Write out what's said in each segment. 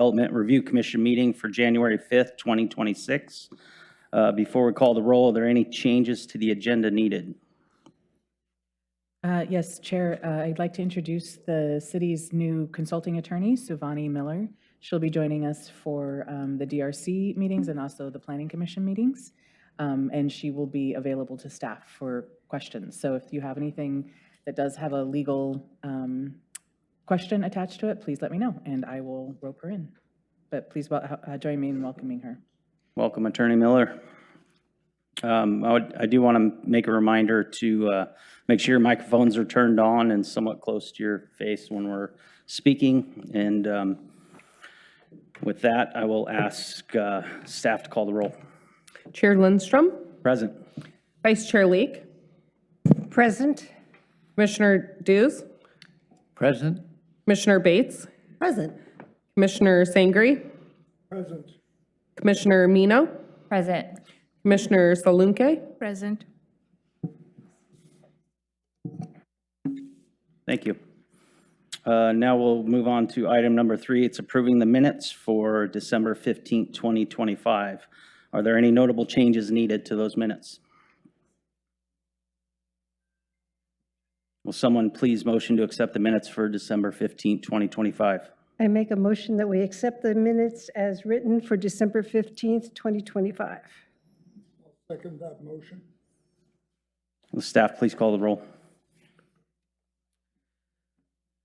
Development Review Commission meeting for January 5th, 2026. Before we call the roll, are there any changes to the agenda needed? Yes, Chair, I'd like to introduce the city's new consulting attorney, Suvani Miller. She'll be joining us for the DRC meetings and also the Planning Commission meetings. And she will be available to staff for questions. So if you have anything that does have a legal question attached to it, please let me know and I will rope her in. But please join me in welcoming her. Welcome, Attorney Miller. I do want to make a reminder to make sure your microphones are turned on and somewhat close to your face when we're speaking. And with that, I will ask staff to call the roll. Chair Lindstrom. Present. Vice Chair Leake. Present. Commissioner Dews. Present. Commissioner Bates. Present. Commissioner Sangri. Present. Commissioner Mino. Present. Commissioner Salunke. Present. Thank you. Now we'll move on to item number 3. It's approving the minutes for December 15th, 2025. Are there any notable changes needed to those minutes? Will someone please motion to accept the minutes for December 15th, 2025? I make a motion that we accept the minutes as written for December 15th, 2025. Second that motion. Will staff please call the roll?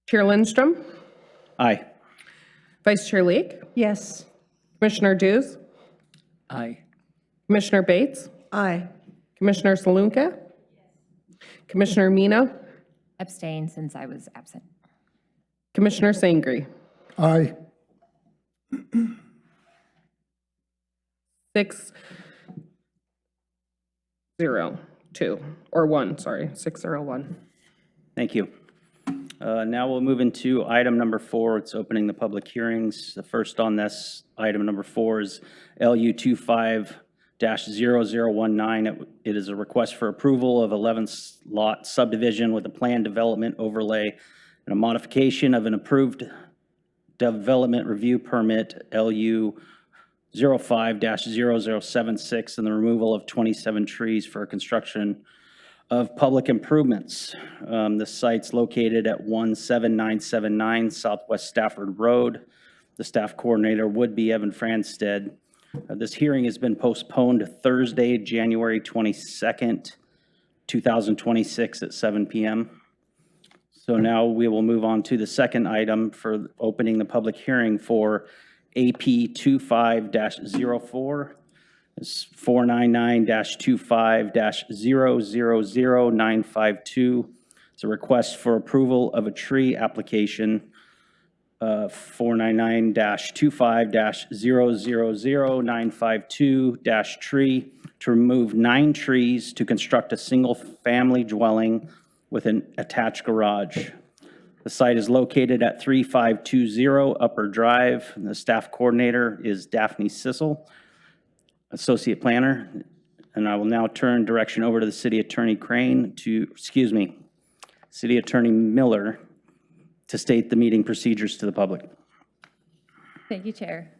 Chair Lindstrom. Aye. Vice Chair Leake. Yes. Commissioner Dews. Aye. Commissioner Bates. Aye. Commissioner Salunke. Commissioner Mino. Abstain since I was absent. Commissioner Sangri. Aye. 602 or 1, sorry, 601. Thank you. Now we'll move into item number 4. It's opening the public hearings. The first on this, item number 4, is LU 25-0019. It is a request for approval of 11-lot subdivision with a planned development overlay and a modification of an approved development review permit, LU 05-0076, and the removal of 27 trees for construction of public improvements. The site's located at 17979 Southwest Stafford Road. The staff coordinator would be Evan Fransted. This hearing has been postponed to Thursday, January 22nd, 2026 at 7 p.m. So now we will move on to the second item for opening the public hearing for AP 25-04. It's 499-25-000952. It's a request for approval of a tree application, 499-25-000952-tree to remove 9 trees to construct a single-family dwelling with an attached garage. The site is located at 3520 Upper Drive, and the staff coordinator is Daphne Cissell, Associate Planner. And I will now turn direction over to the City Attorney City Attorney Miller to state the meeting procedures to the public. Thank you, Chair.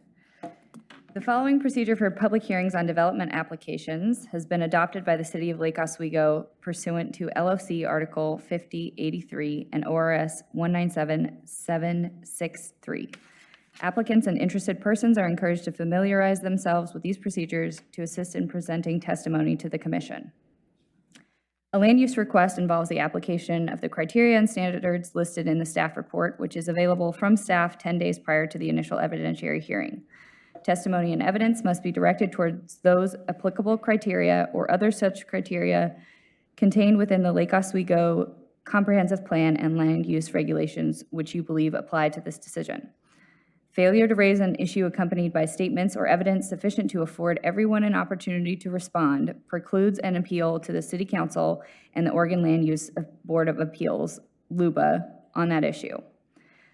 The following procedure for public hearings on development applications has been adopted by the City of Lake Oswego pursuant to LOC Article 5083 and ORS 197763. Applicants and interested persons are encouraged to familiarize themselves with these procedures to assist in presenting testimony to the Commission. A land use request involves the application of the criteria and standards listed in the staff report, which is available from staff 10 days prior to the initial evidentiary hearing. Testimony and evidence must be directed towards those applicable criteria or other such criteria contained within the Lake Oswego Comprehensive Plan and Land Use Regulations, which you believe apply to this decision. Failure to raise an issue accompanied by statements or evidence sufficient to afford everyone an opportunity to respond precludes an appeal to the City Council and the Oregon Land Use Board of Appeals, LUBA, on that issue.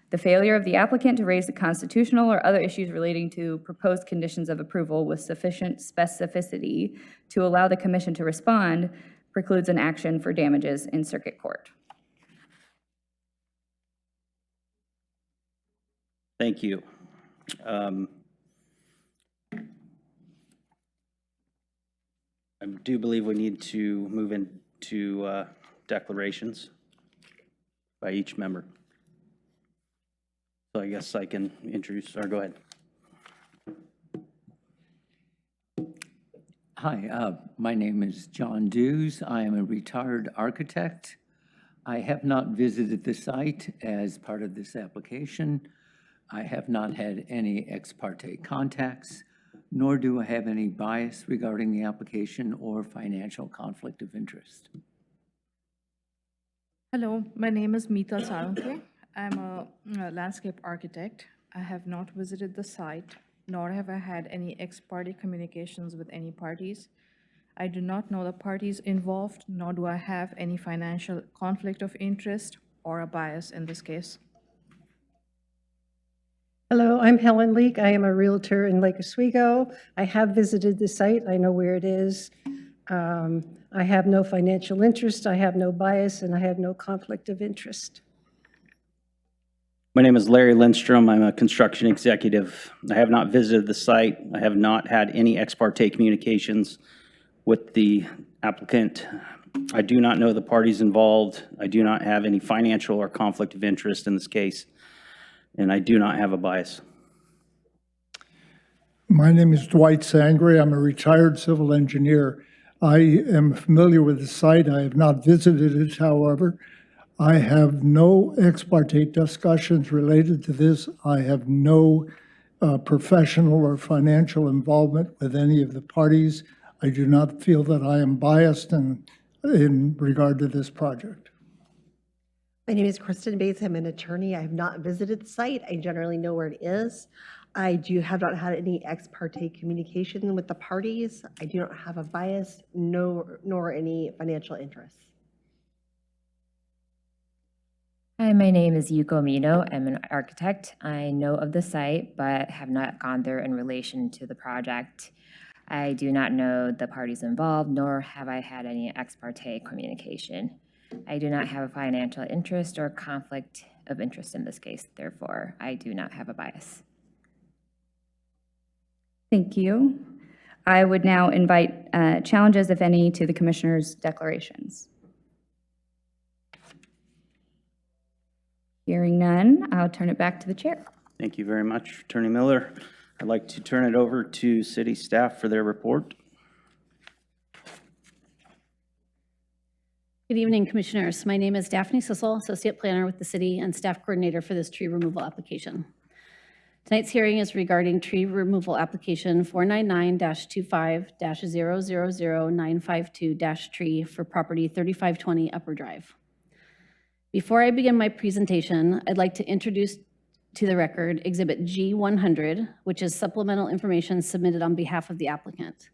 The failure of the applicant to raise the constitutional or other issues relating to proposed conditions of approval with sufficient specificity to allow the Commission to respond precludes an action for damages in circuit court. Thank you. I do believe we need to move into declarations by each member. So I guess I can introduce, or go ahead. Hi, my name is John Dews. I am a retired architect. I have not visited the site as part of this application. I have not had any ex parte contacts, nor do I have any bias regarding the application or financial conflict of interest. Hello, my name is Meeta Sarunke. I'm a landscape architect. I have not visited the site, nor have I had any ex parte communications with any parties. I do not know the parties involved, nor do I have any financial conflict of interest or a bias in this case. Hello, I'm Helen Leek. I am a Realtor in Lake Oswego. I have visited the site. I know where it is. I have no financial interest, I have no bias, and I have no conflict of interest. My name is Larry Lindstrom. I'm a construction executive. I have not visited the site. I have not had any ex parte communications with the applicant. I do not know the parties involved. I do not have any financial or conflict of interest in this case, and I do not have a bias. My name is Dwight Sangre. I'm a retired civil engineer. I am familiar with the site. I have not visited it, however. I have no ex parte discussions related to this. I have no professional or financial involvement with any of the parties. I do not feel that I am biased in regard to this project. My name is Kristen Bates. I'm an attorney. I have not visited the site. I generally know where it is. I have not had any ex parte communication with the parties. I do not have a bias, nor any financial interests. Hi, my name is Yuko Mino. I'm an architect. I know of the site, but have not gone there in relation to the project. I do not know the parties involved, nor have I had any ex parte communication. I do not have a financial interest or conflict of interest in this case. Therefore, I do not have a bias. Thank you. I would now invite challenges, if any, to the commissioners' declarations. Hearing none, I'll turn it back to the chair. Thank you very much, Attorney Miller. I'd like to turn it over to city staff for their report. Good evening, Commissioners. My name is Daphne Cissell, Associate Planner with the City and Staff Coordinator for this tree removal application. Tonight's hearing is regarding tree removal application 499-25-000-952-tree for property 3520 Upper Drive. Before I begin my presentation, I'd like to introduce to the record Exhibit G100, which is supplemental information submitted on behalf of the applicant.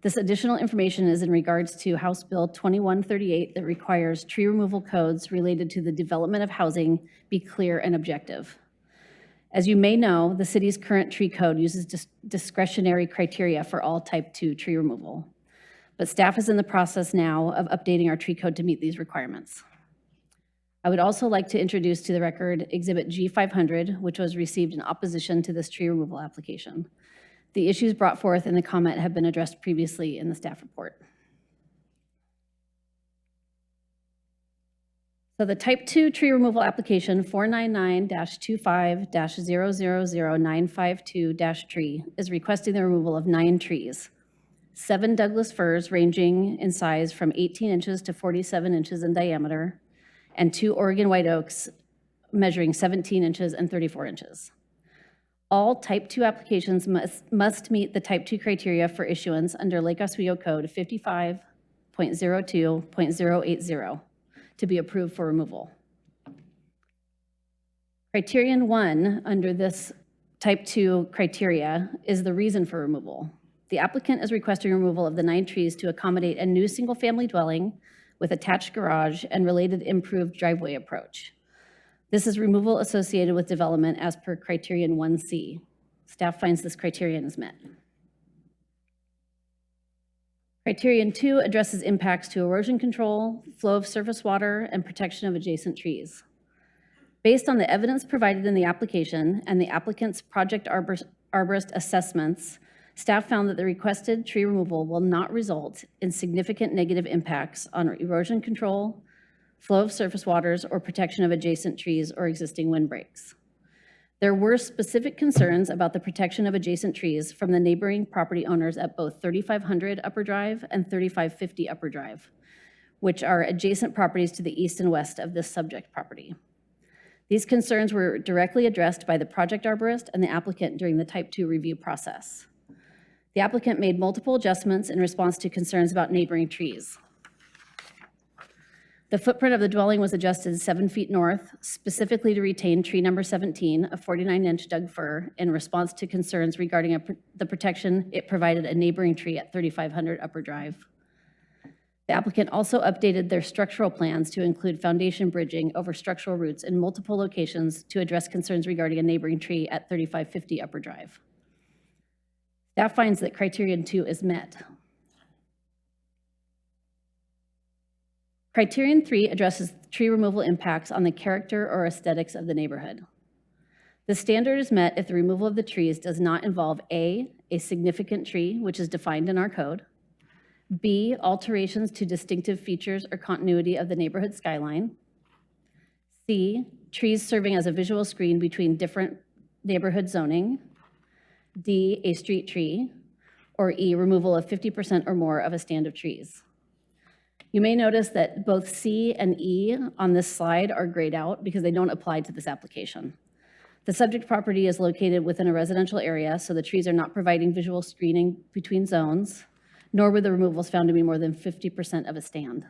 This additional information is in regards to House Bill 2138 that requires tree removal codes related to the development of housing be clear and objective. As you may know, the city's current tree code uses discretionary criteria for all type 2 tree removal, but staff is in the process now of updating our tree code to meet these requirements. I would also like to introduce to the record Exhibit G500, which was received in opposition to this tree removal application. The issues brought forth in the comment have been addressed previously in the staff report. So the Type 2 tree removal application 499-25-000-952-tree is requesting the removal of 9 trees, 7 Douglas firs ranging in size from 18 inches to 47 inches in diameter, and 2 Oregon white oaks measuring 17 inches and 34 inches. All Type 2 applications must meet the Type 2 criteria for issuance under Lake Oswego Code 55.02.080 to be approved for removal. Criterion 1 under this Type 2 criteria is the reason for removal. The applicant is requesting removal of the 9 trees to accommodate a new single-family dwelling with attached garage and related improved driveway approach. This is removal associated with development as per Criterion 1C. Staff finds this criterion is met. Criterion 2 addresses impacts to erosion control, flow of surface water, and protection of adjacent trees. Based on the evidence provided in the application and the applicant's project arborist assessments, staff found that the requested tree removal will not result in significant negative impacts on erosion control, flow of surface waters, or protection of adjacent trees or existing windbreaks. There were specific concerns about the protection of adjacent trees from the neighboring property owners at both 3500 Upper Drive and 3550 Upper Drive, which are adjacent properties to the east and west of this subject property. These concerns were directly addressed by the project arborist and the applicant during the Type 2 review process. The applicant made multiple adjustments in response to concerns about neighboring trees. The footprint of the dwelling was adjusted 7 feet north, specifically to retain tree number 17, a 49-inch Doug fir, in response to concerns regarding the protection it provided a neighboring tree at 3500 Upper Drive. The applicant also updated their structural plans to include foundation bridging over structural roots in multiple locations to address concerns regarding a neighboring tree at 3550 Upper Drive. Staff finds that criterion 2 is met. Criterion 3 addresses tree removal impacts on the character or aesthetics of the neighborhood. The standard is met if the removal of the trees does not involve A, a significant tree, which is defined in our code, B, alterations to distinctive features or continuity of the neighborhood skyline, C, trees serving as a visual screen between different neighborhood zoning, D, a street tree, or E, removal of 50% or more of a stand of trees. You may notice that both C and E on this slide are grayed out because they don't apply to this application. The subject property is located within a residential area, so the trees are not providing visual screening between zones, nor were the removals found to be more than 50% of a stand.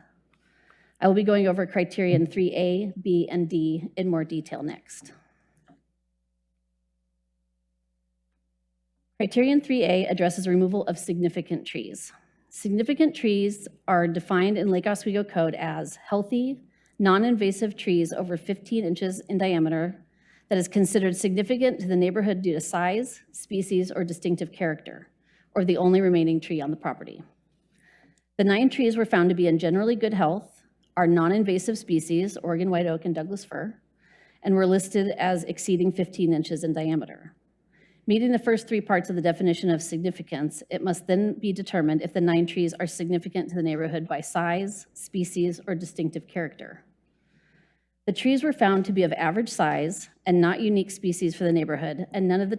I will be going over criterion 3A, B, and D in more detail next. Criterion 3A addresses removal of significant trees. Significant trees are defined in Lake Oswego Code as healthy, non-invasive trees over 15 inches in diameter that is considered significant to the neighborhood due to size, species, or distinctive character, or the only remaining tree on the property. The 9 trees were found to be in generally good health, are non-invasive species, Oregon white oak and Douglas fir, and were listed as exceeding 15 inches in diameter. Meeting the first 3 parts of the definition of significance, it must then be determined if the 9 trees are significant to the neighborhood by size, species, or distinctive character. The trees were found to be of average size and not unique species for the neighborhood, and none of the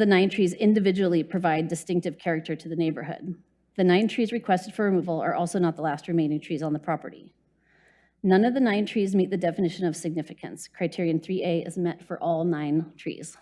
9 trees individually provide distinctive character to the neighborhood. The 9 trees requested for removal are also not the last remaining trees on the property. None of the 9 trees meet the definition of significance. Criterion 3A is met for all 9 trees.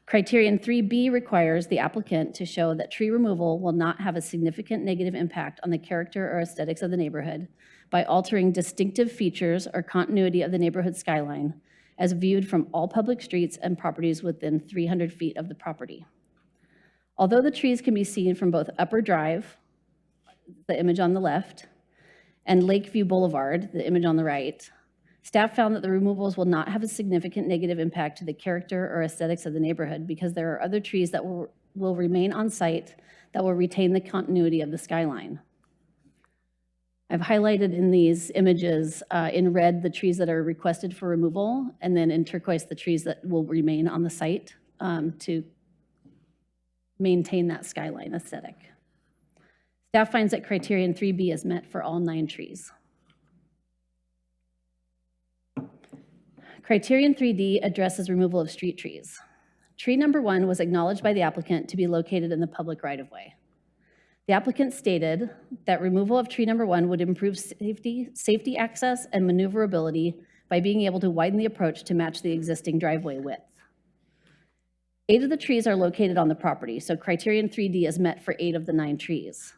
Criterion 3B requires the applicant to show that tree removal will not have a significant negative impact on the character or aesthetics of the neighborhood by altering distinctive features or continuity of the neighborhood skyline as viewed from all public streets and properties within 300 feet of the property. Although the trees can be seen from both Upper Drive, the image on the left, and Lakeview Boulevard, the image on the right, staff found that the removals will not have a significant negative impact to the character or aesthetics of the neighborhood because there are other trees that will remain on site that will retain the continuity of the skyline. I've highlighted in these images in red the trees that are requested for removal, and then in turquoise the trees that will remain on the site to maintain that skyline aesthetic. Staff finds that criterion 3B is met for all 9 trees. Criterion 3D addresses removal of street trees. Tree number 1 was acknowledged by the applicant to be located in the public right-of-way. The applicant stated that removal of tree number 1 would improve safety access and maneuverability by being able to widen the approach to match the existing driveway width. 8 of the trees are located on the property, so criterion 3D is met for 8 of the 9 trees.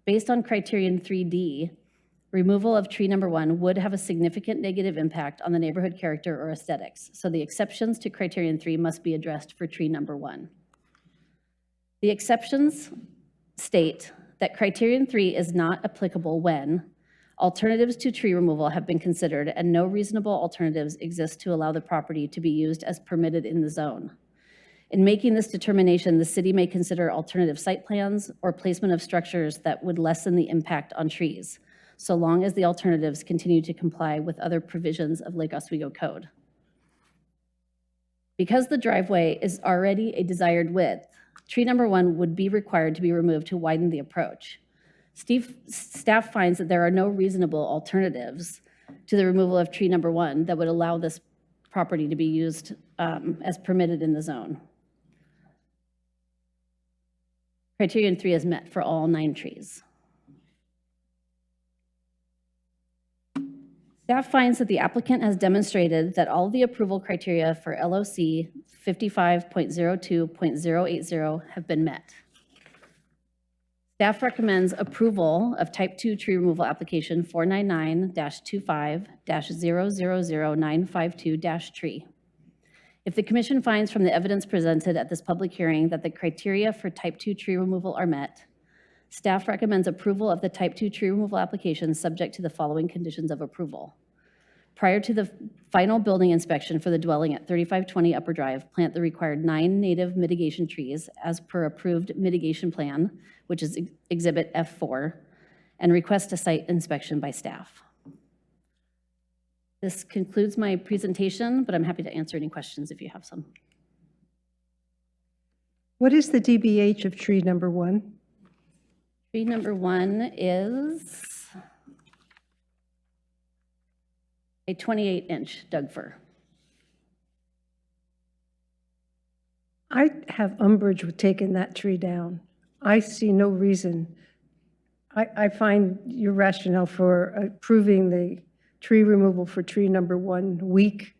Based on criterion 3D, removal of tree number 1 would have a significant negative impact on the neighborhood character or aesthetics, so the exceptions to criterion 3 must be addressed for tree number 1. The exceptions state that criterion 3 is not applicable when alternatives to tree removal have been considered and no reasonable alternatives exist to allow the property to be used as permitted in the zone. In making this determination, the city may consider alternative site plans or placement of structures that would lessen the impact on trees, so long as the alternatives continue to comply with other provisions of Lake Oswego Code. Because the driveway is already a desired width, tree number 1 would be required to be removed to widen the approach. Staff finds that there are no reasonable alternatives to the removal of tree number 1 that would allow this property to be used as permitted in the zone. Criterion 3 is met for all 9 trees. Staff finds that the applicant has demonstrated that all of the approval criteria for LOC 55.02.080 have been met. Staff recommends approval of Type 2 tree removal application 499-25-000952-tree. If the commission finds from the evidence presented at this public hearing that the criteria for Type 2 tree removal are met, staff recommends approval of the Type 2 tree removal application subject to the following conditions of approval. Prior to the final building inspection for the dwelling at 3520 Upper Drive, plant the required 9 native mitigation trees as per approved mitigation plan, which is Exhibit F4, and request a site inspection by staff. This concludes my presentation, but I'm happy to answer any questions if you have some. What is the DBH of tree number 1? Tree number 1 is a 28-inch Doug fir. I have umbrage with taking that tree down. I see no reason. I find your rationale for approving the tree removal for tree number 1 weak,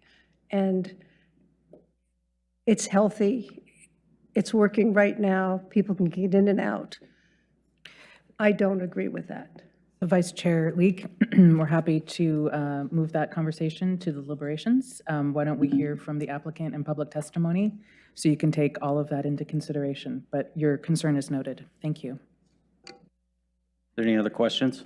and it's healthy. It's working right now. People can get in and out. I don't agree with that. Vice Chair Leek, we're happy to move that conversation to the deliberations. Why don't we hear from the applicant and public testimony so you can take all of that into consideration, but your concern is noted. Thank you. Are there any other questions?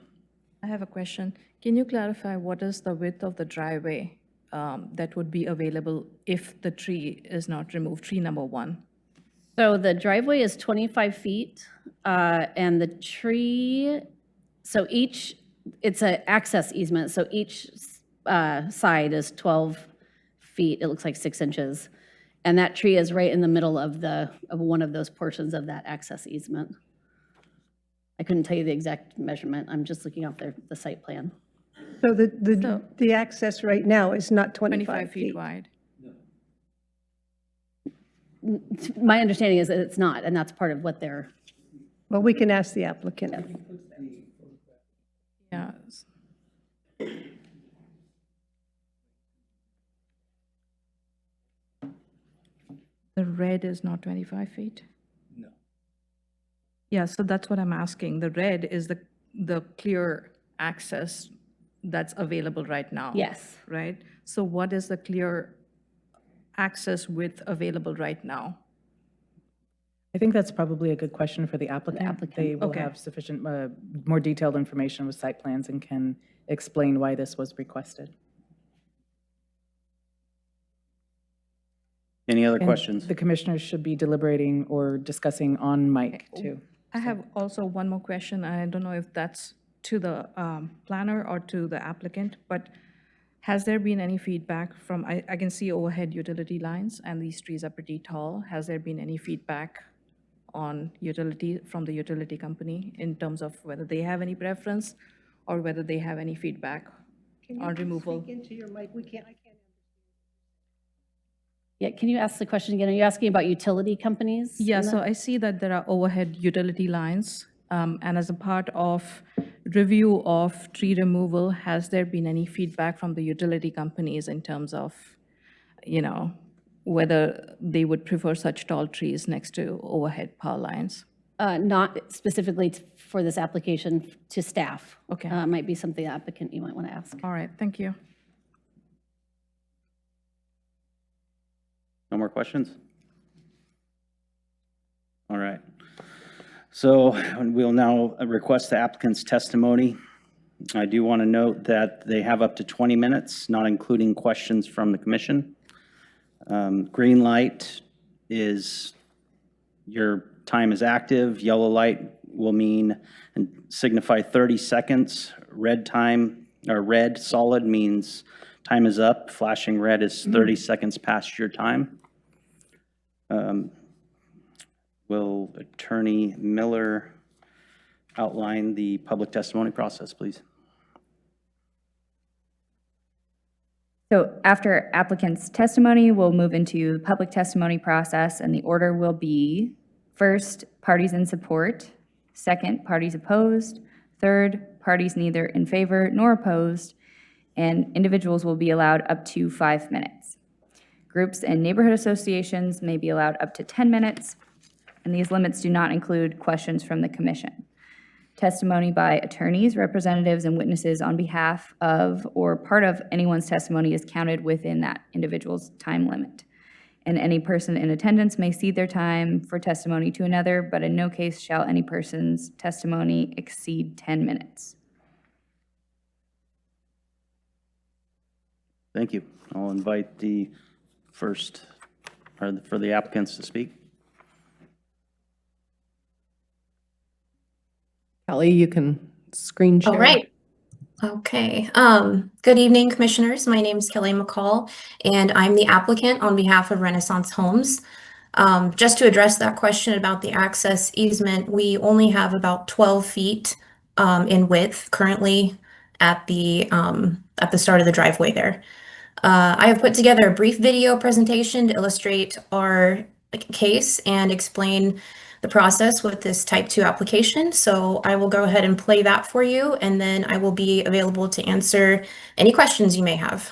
I have a question. Can you clarify what is the width of the driveway that would be available if the tree is not removed, tree number 1? So the driveway is 25 feet, and the tree, so it's an access easement, so each side is 12 feet, it looks like 6 inches. And that tree is right in the middle of one of those portions of that access easement. I couldn't tell you the exact measurement, I'm just looking off the site plan. So the access right now is not 25 feet wide. My understanding is that it's not, and that's part of what they're, Well, we can ask the applicant. Yeah. The red is not 25 feet? No. Yeah, so that's what I'm asking. The red is the clear access that's available right now? yes. Right? So what is the clear access width available right now? I think that's probably a good question for the applicant. applicant, They will okay. have sufficient, more detailed information with site plans and can explain why this was requested. Any other And questions? the commissioners should be deliberating or discussing on mic, too. I have also one more question. I don't know if that's to the planner or to the applicant, but has there been any feedback from, I can see overhead utility lines, and these trees are pretty tall. Has there been any feedback on utility, from the utility company in terms of whether they have any preference or whether they have any feedback on removal? Speak into your mic, I can't. Yeah, can you ask the question again? Are you asking about utility companies? Yeah, so I see that there are overhead utility lines, and as a part of review of tree removal, has there been any feedback from the utility companies in terms of, whether they would prefer such tall trees next to overhead power lines? Not specifically for this application to staff. Okay. Might be something the applicant you might want to ask. All right, thank you. No more questions? All right. So we'll now request the applicant's testimony. I do want to note that they have up to 20 minutes, not including questions from the commission. Green light is your time is active. Yellow light will mean and signify 30 seconds. red time, or red solid means time is up. Flashing red is 30 seconds past your time. Will Attorney Miller outline the public testimony process, please? So after applicant's testimony, we'll move into the public testimony process, and the order will be, first, parties in support; second, parties opposed; third, parties neither in favor nor opposed; and individuals will be allowed up to 5 minutes. Groups and neighborhood associations may be allowed up to 10 minutes, and these limits do not include questions from the commission. Testimony by attorneys, representatives, and witnesses on behalf of or part of anyone's testimony is counted within that individual's time limit. And any person in attendance may cede their time for testimony to another, but in no case shall any person's testimony exceed 10 minutes. Thank you. I'll invite the first, or for the applicants to speak. Kelly, you can screen share. All right. Okay. Good evening, commissioners. My name is Kelly McCall, and I'm the applicant on behalf of Renaissance Homes. Just to address that question about the access easement, we only have about 12 feet in width currently at the start of the driveway there. I have put together a brief video presentation to illustrate our case and explain the process with this type 2 application. So I will go ahead and play that for you, and then I will be available to answer any questions you may have.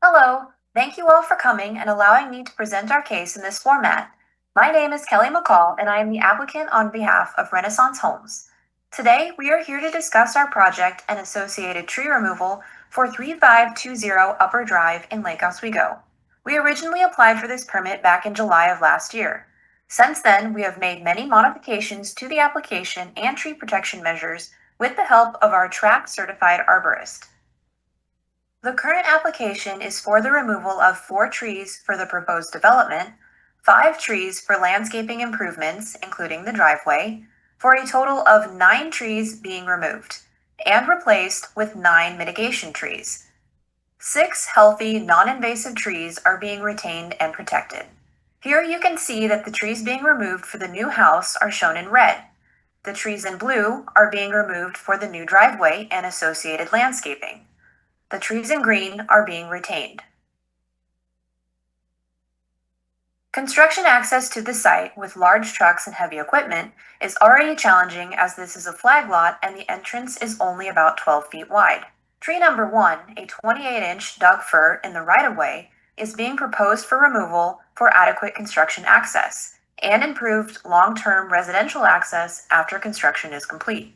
Hello, thank you all for coming and allowing me to present our case in this format. My name is Kelly McCall, and I am the applicant on behalf of Renaissance Homes. Today, we are here to discuss our project and associated tree removal for 3520 Upper Drive in Lake Oswego. We originally applied for this permit back in July of last year. Since then, we have made many modifications to the application and tree protection measures with the help of our track certified arborist. The current application is for the removal of 4 trees for the proposed development, 5 trees for landscaping improvements, including the driveway, for a total of 9 trees being removed and replaced with 9 mitigation trees. 6 healthy, non-invasive trees are being retained and protected. Here you can see that the trees being removed for the new house are shown in red. The trees in blue are being removed for the new driveway and associated landscaping. The trees in green are being retained. Construction access to the site with large trucks and heavy equipment is already challenging, as this is a flag lot and the entrance is only about 12 feet wide. Tree number 1, a 28-inch Doug fir in the right-of-way, is being proposed for removal for adequate construction access and improved long-term residential access after construction is complete.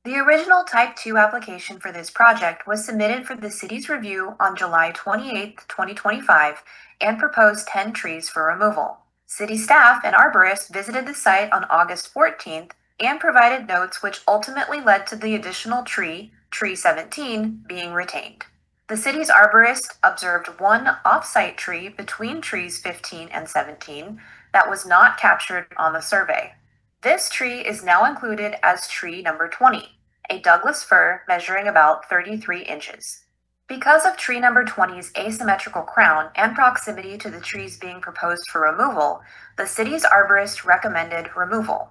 The original Type 2 application for this project was submitted for the city's review on July 28, 2025, and proposed 10 trees for removal. City staff and arborists visited the site on August 14th and provided notes, which ultimately led to the additional tree 17, being retained. The city's arborist observed 1 off-site tree between trees 15 and 17 that was not captured on the survey. This tree is now included as tree number 20, a Douglas fir measuring about 33 inches. Because of tree number 20's asymmetrical crown and proximity to the trees being proposed for removal, the city's arborist recommended removal.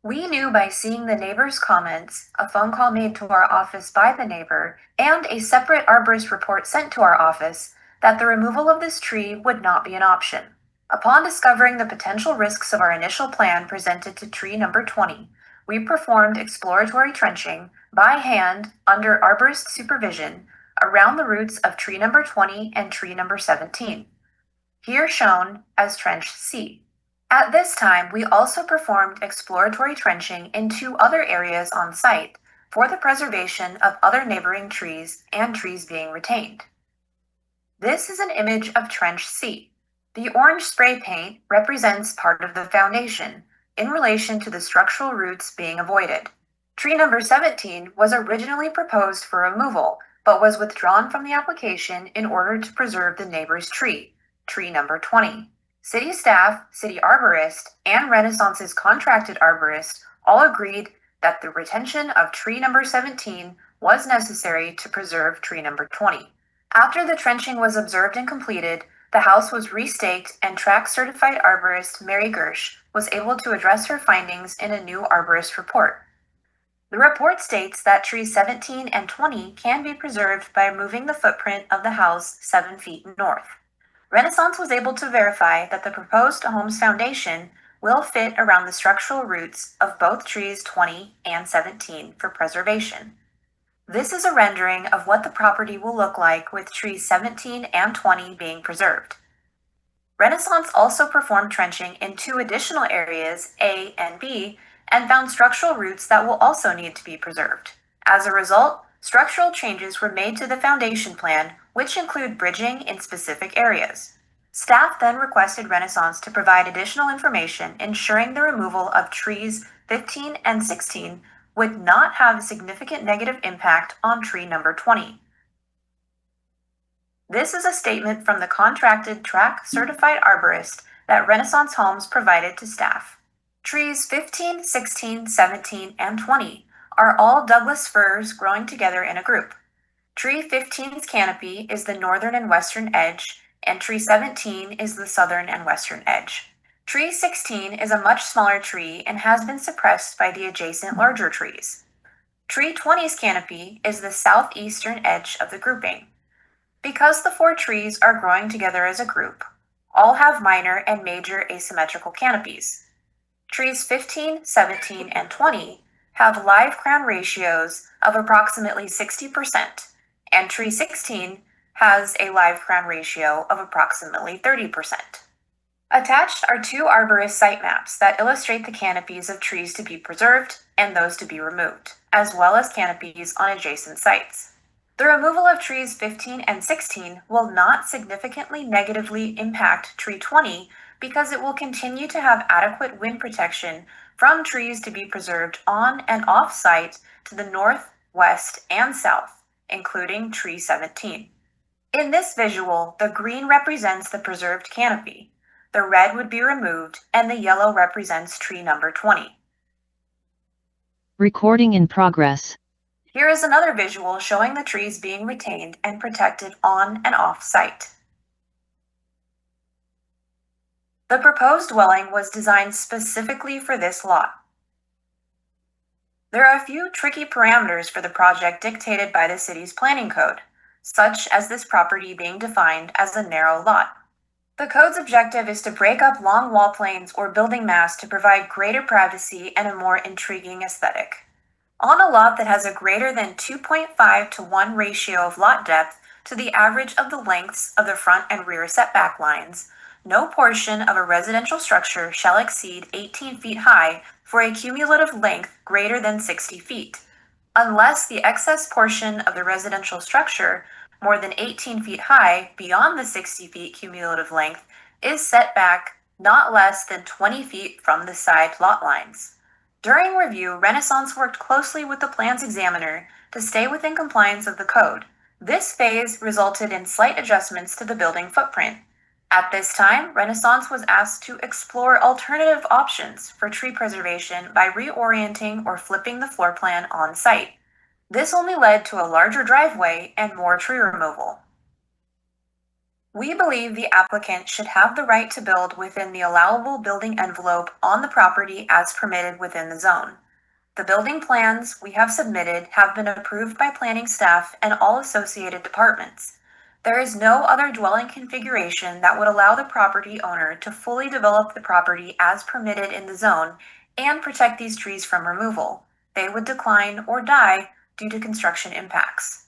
We knew by seeing the neighbor's comments, a phone call made to our office by the neighbor, and a separate arborist report sent to our office that the removal of this tree would not be an option. Upon discovering the potential risks of our initial plan presented to tree number 20, we performed exploratory trenching by hand under arborist supervision around the roots of tree number 20 and tree number 17, here shown as trench C. At this time, we also performed exploratory trenching in 2 other areas on site for the preservation of other neighboring trees and trees being retained. This is an image of trench C. The orange spray paint represents part of the foundation in relation to the structural roots being avoided. Tree number 17 was originally proposed for removal, but was withdrawn from the application in order to preserve the neighbor's tree, tree number 20. City staff, city arborist, and Renaissance's contracted arborist all agreed that the retention of tree number 17 was necessary to preserve tree number 20. After the trenching was observed and completed, the house was restaked and track certified arborist Mary Gersh was able to address her findings in a new arborist report. The report states that trees 17 and 20 can be preserved by moving the footprint of the house 7 feet north. Renaissance was able to verify that the proposed home's foundation will fit around the structural roots of both trees 20 and 17 for preservation. This is a rendering of what the property will look like with trees 17 and 20 being preserved. Renaissance also performed trenching in 2 additional areas, A and B, and found structural roots that will also need to be preserved. As a result, structural changes were made to the foundation plan, which include bridging in specific areas. Staff then requested Renaissance to provide additional information ensuring the removal of trees 15 and 16 would not have a significant negative impact on tree number 20. This is a statement from the contracted track certified arborist that Renaissance Homes provided to staff. Trees 15, 16, 17, and 20 are all Douglas firs growing together in a group. Tree 15's canopy is the northern and western edge, and tree 17 is the southern and western edge. Tree 16 is a much smaller tree and has been suppressed by the adjacent larger trees. Tree 20's canopy is the southeastern edge of the grouping. Because the 4 trees are growing together as a group, all have minor and major asymmetrical canopies. Trees 15, 17, and 20 have live crown ratios of approximately 60%, and tree 16 has a live crown ratio of approximately 30%. Attached are 2 arborist site maps that illustrate the canopies of trees to be preserved and those to be removed, as well as canopies on adjacent sites. The removal of trees 15 and 16 will not significantly negatively impact tree 20 because it will continue to have adequate wind protection from trees to be preserved on and off site to the north, west, and south, including tree 17. In this visual, the green represents the preserved canopy, the red would be removed, and the yellow represents tree number 20. Recording in progress. Here is another visual showing the trees being retained and protected on and off site. The proposed dwelling was designed specifically for this lot. There are a few tricky parameters for the project dictated by the city's planning code, such as this property being defined as a narrow lot. The code's objective is to break up long wall planes or building mass to provide greater privacy and a more intriguing aesthetic. On a lot that has a greater than 2.5 to 1 ratio of lot depth to the average of the lengths of the front and rear setback lines, no portion of a residential structure shall exceed 18 feet high for a cumulative length greater than 60 feet, unless the excess portion of the residential structure, more than 18 feet high beyond the 60 feet cumulative length, is set back not less than 20 feet from the side lot lines. During review, Renaissance worked closely with the plans examiner to stay within compliance of the code. This phase resulted in slight adjustments to the building footprint. At this time, Renaissance was asked to explore alternative options for tree preservation by reorienting or flipping the floor plan on site. This only led to a larger driveway and more tree removal. We believe the applicant should have the right to build within the allowable building envelope on the property as permitted within the zone. The building plans we have submitted have been approved by planning staff and all associated departments. There is no other dwelling configuration that would allow the property owner to fully develop the property as permitted in the zone and protect these trees from removal. They would decline or die due to construction impacts.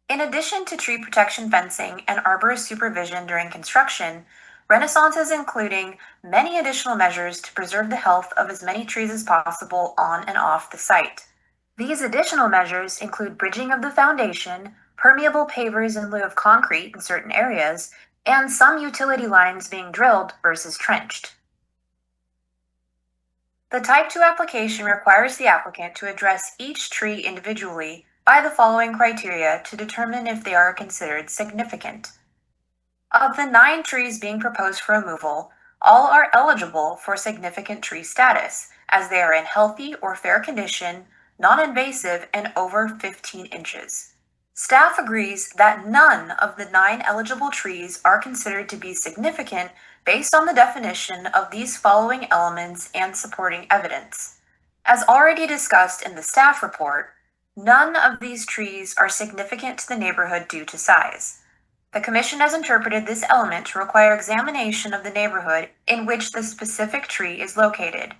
In addition to tree protection fencing and arborist supervision during construction, Renaissance is including many additional measures to preserve the health of as many trees as possible on and off the site. These additional measures include bridging of the foundation, permeable pavers in lieu of concrete in certain areas, and some utility lines being drilled versus trenched. The Type 2 application requires the applicant to address each tree individually by the following criteria to determine if they are considered significant. Of the 9 trees being proposed for removal, all are eligible for significant tree status, as they are in healthy or fair condition, non-invasive, and over 15 inches. Staff agrees that none of the 9 eligible trees are considered to be significant based on the definition of these following elements and supporting evidence. As already discussed in the staff report, none of these trees are significant to the neighborhood due to size. The Commission has interpreted this element to require examination of the neighborhood in which the specific tree is located.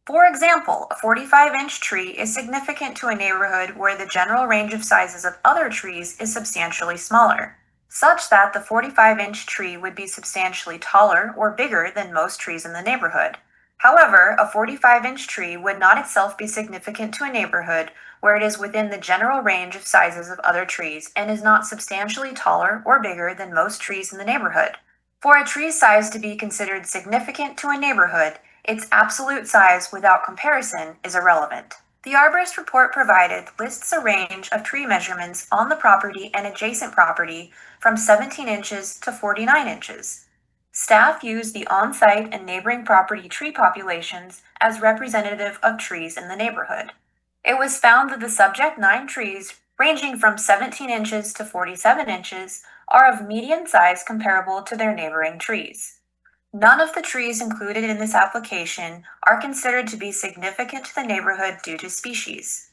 For example, a 45-inch tree is significant to a neighborhood where the general range of sizes of other trees is substantially smaller, such that the 45-inch tree would be substantially taller or bigger than most trees in the neighborhood. However, a 45-inch tree would not itself be significant to a neighborhood where it is within the general range of sizes of other trees and is not substantially taller or bigger than most trees in the neighborhood. For a tree's size to be considered significant to a neighborhood, its absolute size without comparison is irrelevant. The arborist report provided lists a range of tree measurements on the property and adjacent property from 17 inches to 49 inches. Staff used the on-site and neighboring property tree populations as representative of trees in the neighborhood. It was found that the subject 9 trees, ranging from 17 inches to 47 inches, are of median size comparable to their neighboring trees. None of the trees included in this application are considered to be significant to the neighborhood due to species.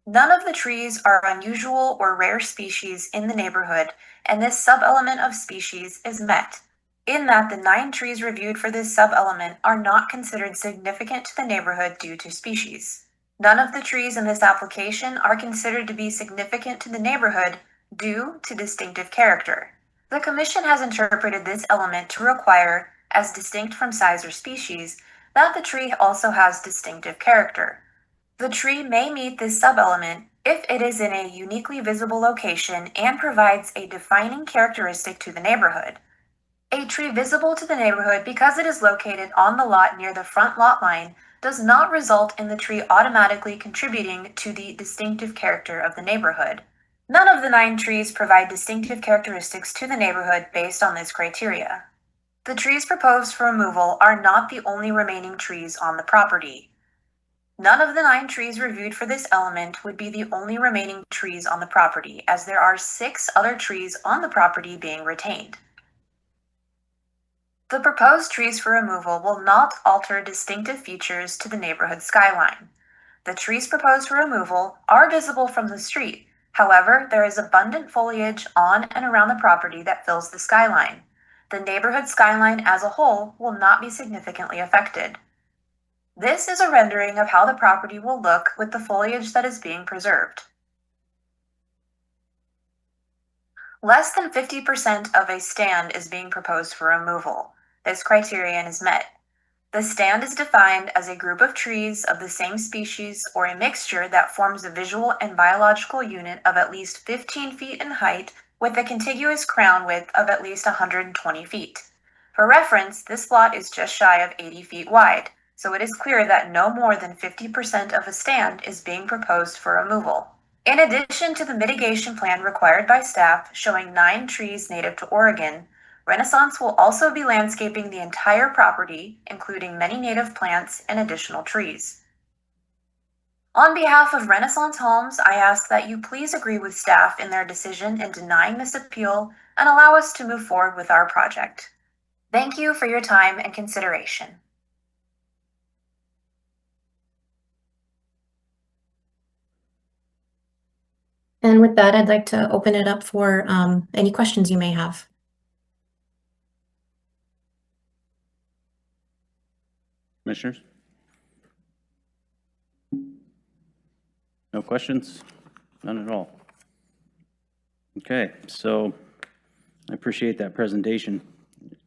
None of the trees are unusual or rare species in the neighborhood, and this sub-element of species is met, in that the 9 trees reviewed for this sub-element are not considered significant to the neighborhood due to species. None of the trees in this application are considered to be significant to the neighborhood due to distinctive character. The Commission has interpreted this element to require, as distinct from size or species, that the tree also has distinctive character. The tree may meet this sub-element if it is in a uniquely visible location and provides a defining characteristic to the neighborhood. A tree visible to the neighborhood because it is located on the lot near the front lot line does not result in the tree automatically contributing to the distinctive character of the neighborhood. None of the 9 trees provide distinctive characteristics to the neighborhood based on this criteria. The trees proposed for removal are not the only remaining trees on the property. None of the 9 trees reviewed for this element would be the only remaining trees on the property, as there are 6 other trees on the property being retained. The proposed trees for removal will not alter distinctive features to the neighborhood skyline. The trees proposed for removal are visible from the street. However, there is abundant foliage on and around the property that fills the skyline. The neighborhood skyline as a whole will not be significantly affected. This is a rendering of how the property will look with the foliage that is being preserved. Less than 50% of a stand is being proposed for removal. This criterion is met. The stand is defined as a group of trees of the same species or a mixture that forms a visual and biological unit of at least 15 feet in height with a contiguous crown width of at least 120 feet. For reference, this lot is just shy of 80 feet wide, so it is clear that no more than 50% of a stand is being proposed for removal. In addition to the mitigation plan required by staff showing 9 trees native to Oregon, Renaissance will also be landscaping the entire property, including many native plants and additional trees. On behalf of Renaissance Homes, I ask that you please agree with staff in their decision in denying this appeal and allow us to move forward with our project. Thank you for your time and consideration. And with that, I'd like to open it up for any questions you may have. Commissioners? No questions? None at all. Okay, so I appreciate that presentation.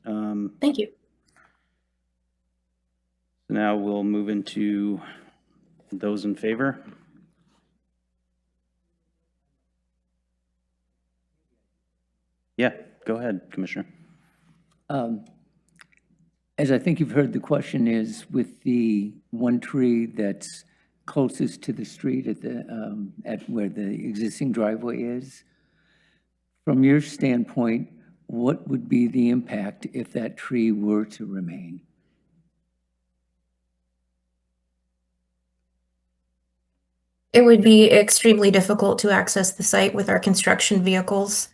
Thank you. Now we'll move into those in favor. Yeah, go ahead, Commissioner. As I think you've heard, the question is with the one tree that's closest to the street at where the existing driveway is. From your standpoint, what would be the impact if that tree were to remain? It would be extremely difficult to access the site with our construction vehicles.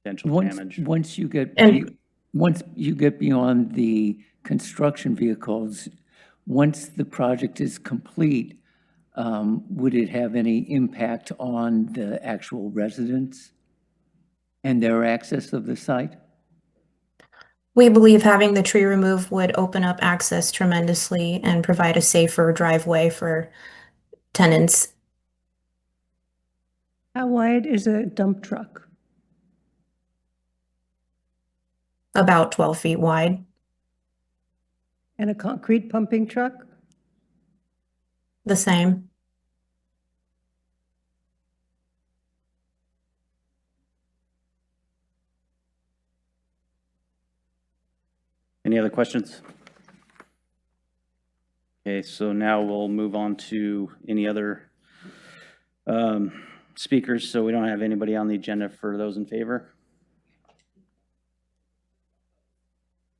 Potential damage. Once you get, And- once you get beyond the construction vehicles, once the project is complete, would it have any impact on the actual residents and their access of the site? We believe having the tree removed would open up access tremendously and provide a safer driveway for tenants. How wide is a dump truck? About 12 feet wide. And a concrete pumping truck? The same. Any other questions? Okay, so now we'll move on to any other speakers. So we don't have anybody on the agenda for those in favor.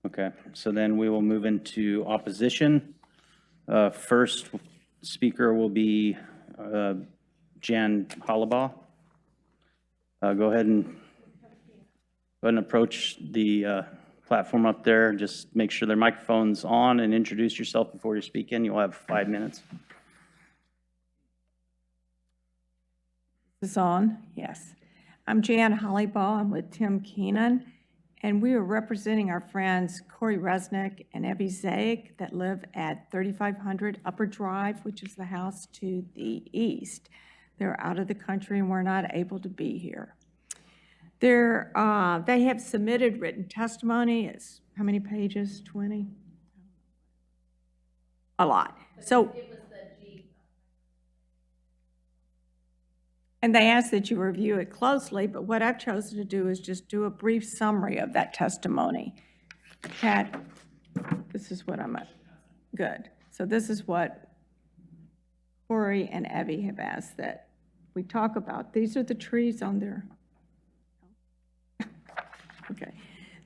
Okay, so then we will move into opposition. First speaker will be Jan Hollabaugh. Go ahead and approach the platform up there. Just make sure their microphone's on and introduce yourself before you speak in. You'll have 5 minutes. Is on? Yes. I'm Jan Hollabaugh. I'm with Tim Keenan, and we are representing our friends Corey Resnick and Evie Zaig that live at 3500 Upper Drive, which is the house to the east. They're out of the country and we're not able to be here. They have submitted written testimony. It's how many pages? 20? A lot. So. And they ask that you review it closely, but what I've chosen to do is just do a brief summary of that testimony. Pat, this is what I'm at. Good. So this is what Corey and Evie have asked that we talk about. These are the trees on there. Okay.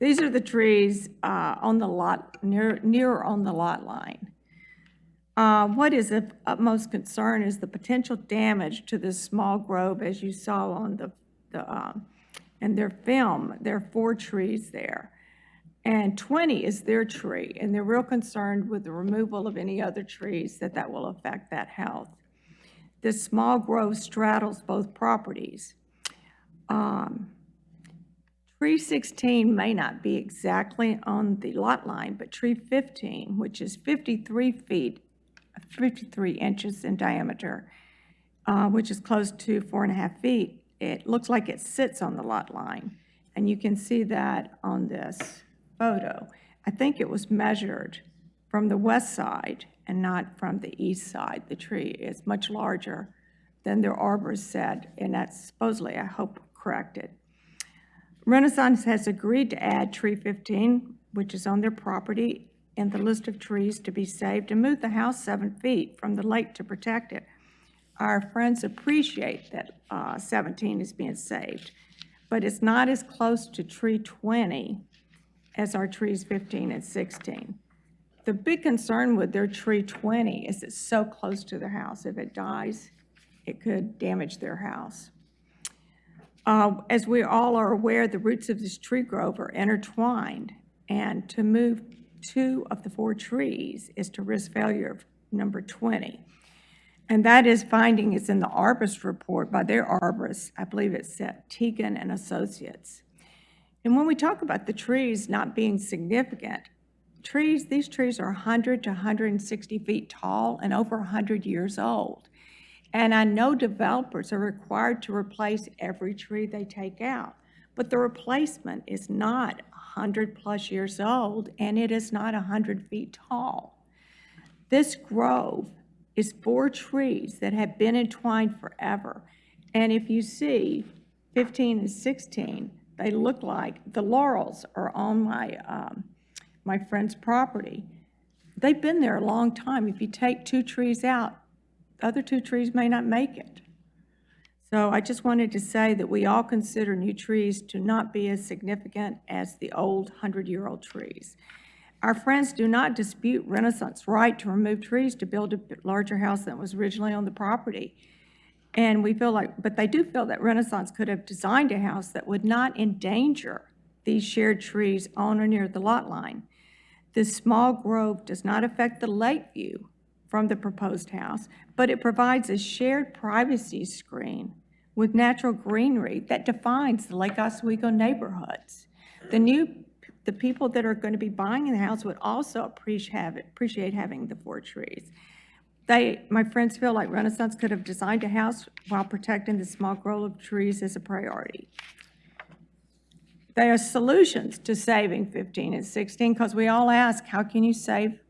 These are the trees on the lot, near on the lot line. What is of utmost concern is the potential damage to this small grove, as you saw on in their film. There are 4 trees there, and 20 is their tree, and they're real concerned with the removal of any other trees that will affect that health. This small grove straddles both properties. Tree 16 may not be exactly on the lot line, but tree 15, which is 53 inches in diameter, which is close to 4.5 feet. It looks like it sits on the lot line, and you can see that on this photo. I think it was measured from the west side and not from the east side. The tree is much larger than their arborist said, and that's supposedly, I hope, corrected. Renaissance has agreed to add tree 15, which is on their property, in the list of trees to be saved, and move the house 7 feet from the lake to protect it. Our friends appreciate that 17 is being saved, but it's not as close to tree 20 as our trees 15 and 16. The big concern with their tree 20 is it's so close to their house. If it dies, it could damage their house. As we all are aware, the roots of this tree grove are intertwined, and to move 2 of the 4 trees is to risk failure of number 20. And that is finding is in the arborist report by their arborist. I believe it's Teagan and Associates. And when we talk about the trees not being significant, these trees are 100 to 160 feet tall and over 100 years old. And I know developers are required to replace every tree they take out, but the replacement is not 100 plus years old, and it is not 100 feet tall. This grove is 4 trees that have been entwined forever. And if you see 15 and 16, they look like the laurels are on my friend's property. They've been there a long time. If you take 2 trees out, the other 2 trees may not make it. So I just wanted to say that we all consider new trees to not be as significant as the old 100-year-old trees. Our friends do not dispute Renaissance right to remove trees to build a larger house than was originally on the property. And we feel like, but they do feel that Renaissance could have designed a house that would not endanger these shared trees on or near the lot line. This small grove does not affect the lake view from the proposed house, but it provides a shared privacy screen with natural greenery that defines the Lake Oswego neighborhoods. The people that are going to be buying the house would also appreciate having the 4 trees. My friends feel like Renaissance could have designed a house while protecting the small grove of trees as a priority. There are solutions to saving 15 and 16, because we all ask, how can you save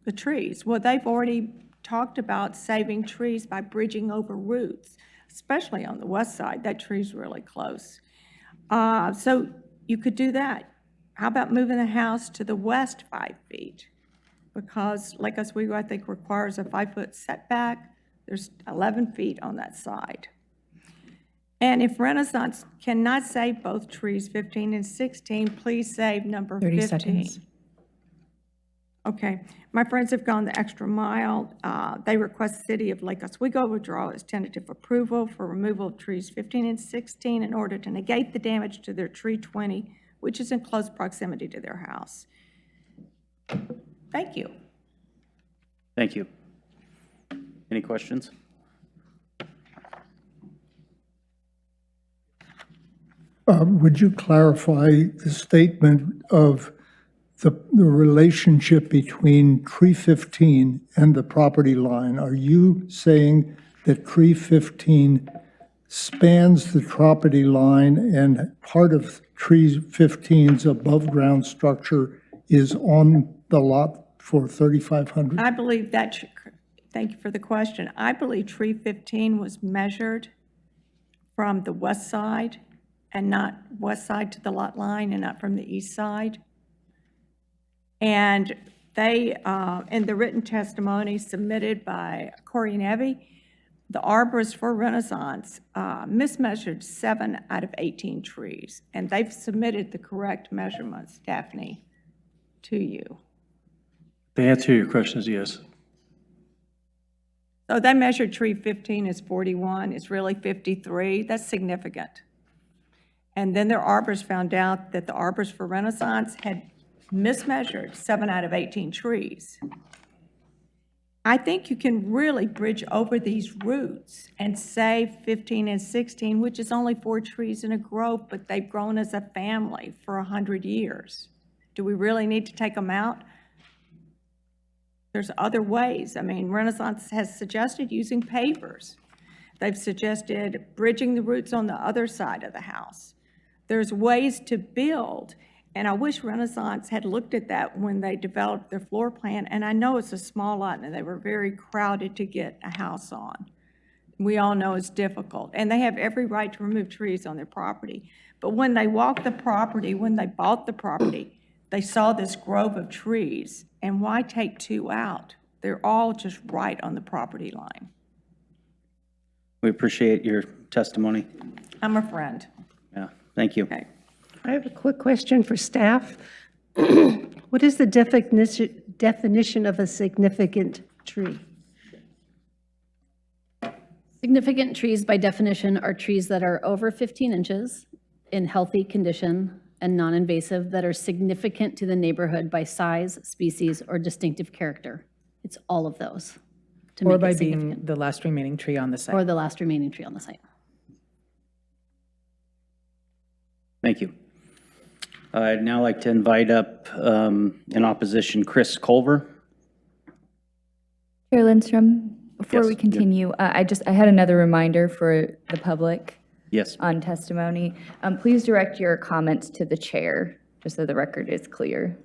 the trees? Well, they've already talked about saving trees by bridging over roots, especially on the west side. That tree's really close. So you could do that. How about moving the house to the west 5 feet? Because Lake Oswego, I think, requires a 5-foot setback. There's 11 feet on that side. And if Renaissance cannot save both trees, 15 and 16, please save number 30 15. seconds. Okay, my friends have gone the extra mile. They request the City of Lake Oswego withdraw its tentative approval for removal of trees 15 and 16 in order to negate the damage to their tree 20, which is in close proximity to their house. Thank you. Thank you. Any questions? Would you clarify the statement of the relationship between tree 15 and the property line? Are you saying that tree 15 spans the property line and part of tree 15's above-ground structure is on the lot for 3,500? I believe that, thank you for the question. I believe tree 15 was measured from the west side and not west side to the lot line and not from the east side. And they, in the written testimony submitted by Corey and Evie, the arborist for Renaissance mismeasured 7 out of 18 trees, and they've submitted the correct measurements, Daphne, to you. The answer to your question is yes. So they measured tree 15 as 41, it's really 53, that's significant. And then their arborist found out that the arborist for Renaissance had mismeasured 7 out of 18 trees. I think you can really bridge over these roots and save 15 and 16, which is only 4 trees in a grove, but they've grown as a family for 100 years. Do we really need to take them out? There's other ways. I mean, Renaissance has suggested using pavers. They've suggested bridging the roots on the other side of the house. There's ways to build, and I wish Renaissance had looked at that when they developed their floor plan, and I know it's a small lot and they were very crowded to get a house on. We all know it's difficult, and they have every right to remove trees on their property. But when they walked the property, when they bought the property, they saw this grove of trees, and why take 2 out? They're all just right on the property line. We appreciate your testimony. I'm a friend. Yeah, thank you. Okay. I have a quick question for staff. What is the definition of a significant tree? Significant trees by definition are trees that are over 15 inches in healthy condition and non-invasive that are significant to the neighborhood by size, species, or distinctive character. It's all of those to Or make by it being significant. the last remaining tree on the site. Or the last remaining tree on the site. Thank you. I'd now like to invite up in opposition Chris Culver. Chair Lindstrom, before Yes, we continue, I had another reminder for the public Yes. on testimony. Please direct your comments to the chair, just so the record is clear.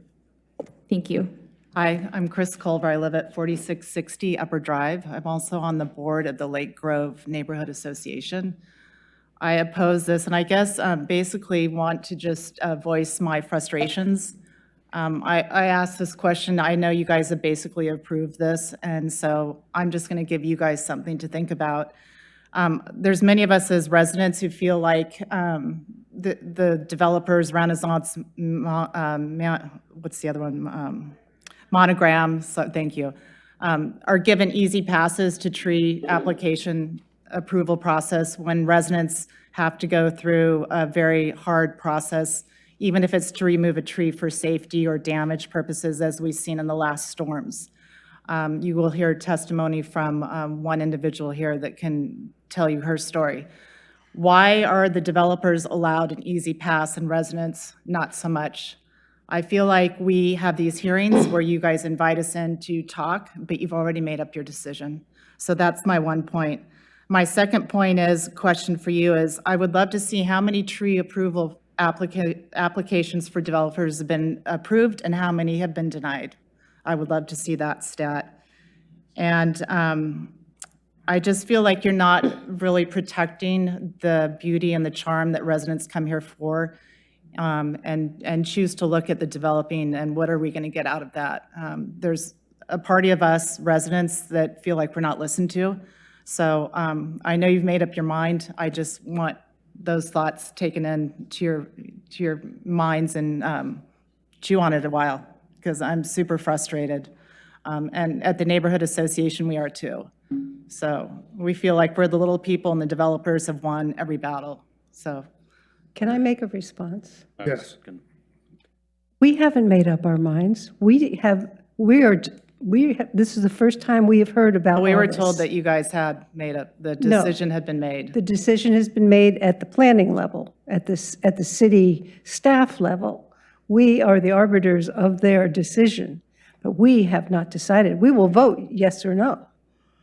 Thank you. Hi, I'm Chris Culver. I live at 4660 Upper Drive. I'm also on the board of the Lake Grove Neighborhood Association. I oppose this, and I guess basically want to just voice my frustrations. I asked this question. I know you guys have basically approved this, and so I'm just going to give you guys something to think about. There's many of us as residents who feel like the developers, Renaissance, what's the other one? Monogram, so, thank you, are given easy passes to tree application approval process when residents have to go through a very hard process, even if it's to remove a tree for safety or damage purposes, as we've seen in the last storms. You will hear testimony from one individual here that can tell you her story. Why are the developers allowed an easy pass and residents not so much? I feel like we have these hearings where you guys invite us in to talk, but you've already made up your decision. So that's my one point. My second point is, question for you is, I would love to see how many tree approval applications for developers have been approved and how many have been denied. I would love to see that stat. And I just feel like you're not really protecting the beauty and the charm that residents come here for, and choose to look at the developing and what are we going to get out of that. There's a party of us residents that feel like we're not listened to. So I know you've made up your mind. I just want those thoughts taken in to your minds and chew on it a while, because I'm super frustrated. And at the neighborhood association, we are too. So we feel like we're the little people and the developers have won every battle. So. Can I make a response? Yes. We haven't made up our minds. This is the first time we have heard about We all were this. told that you guys had made up, the decision had been made. The decision has been made at the planning level, at the city staff level. We are the arbiters of their decision, but we have not decided. We will vote yes or no.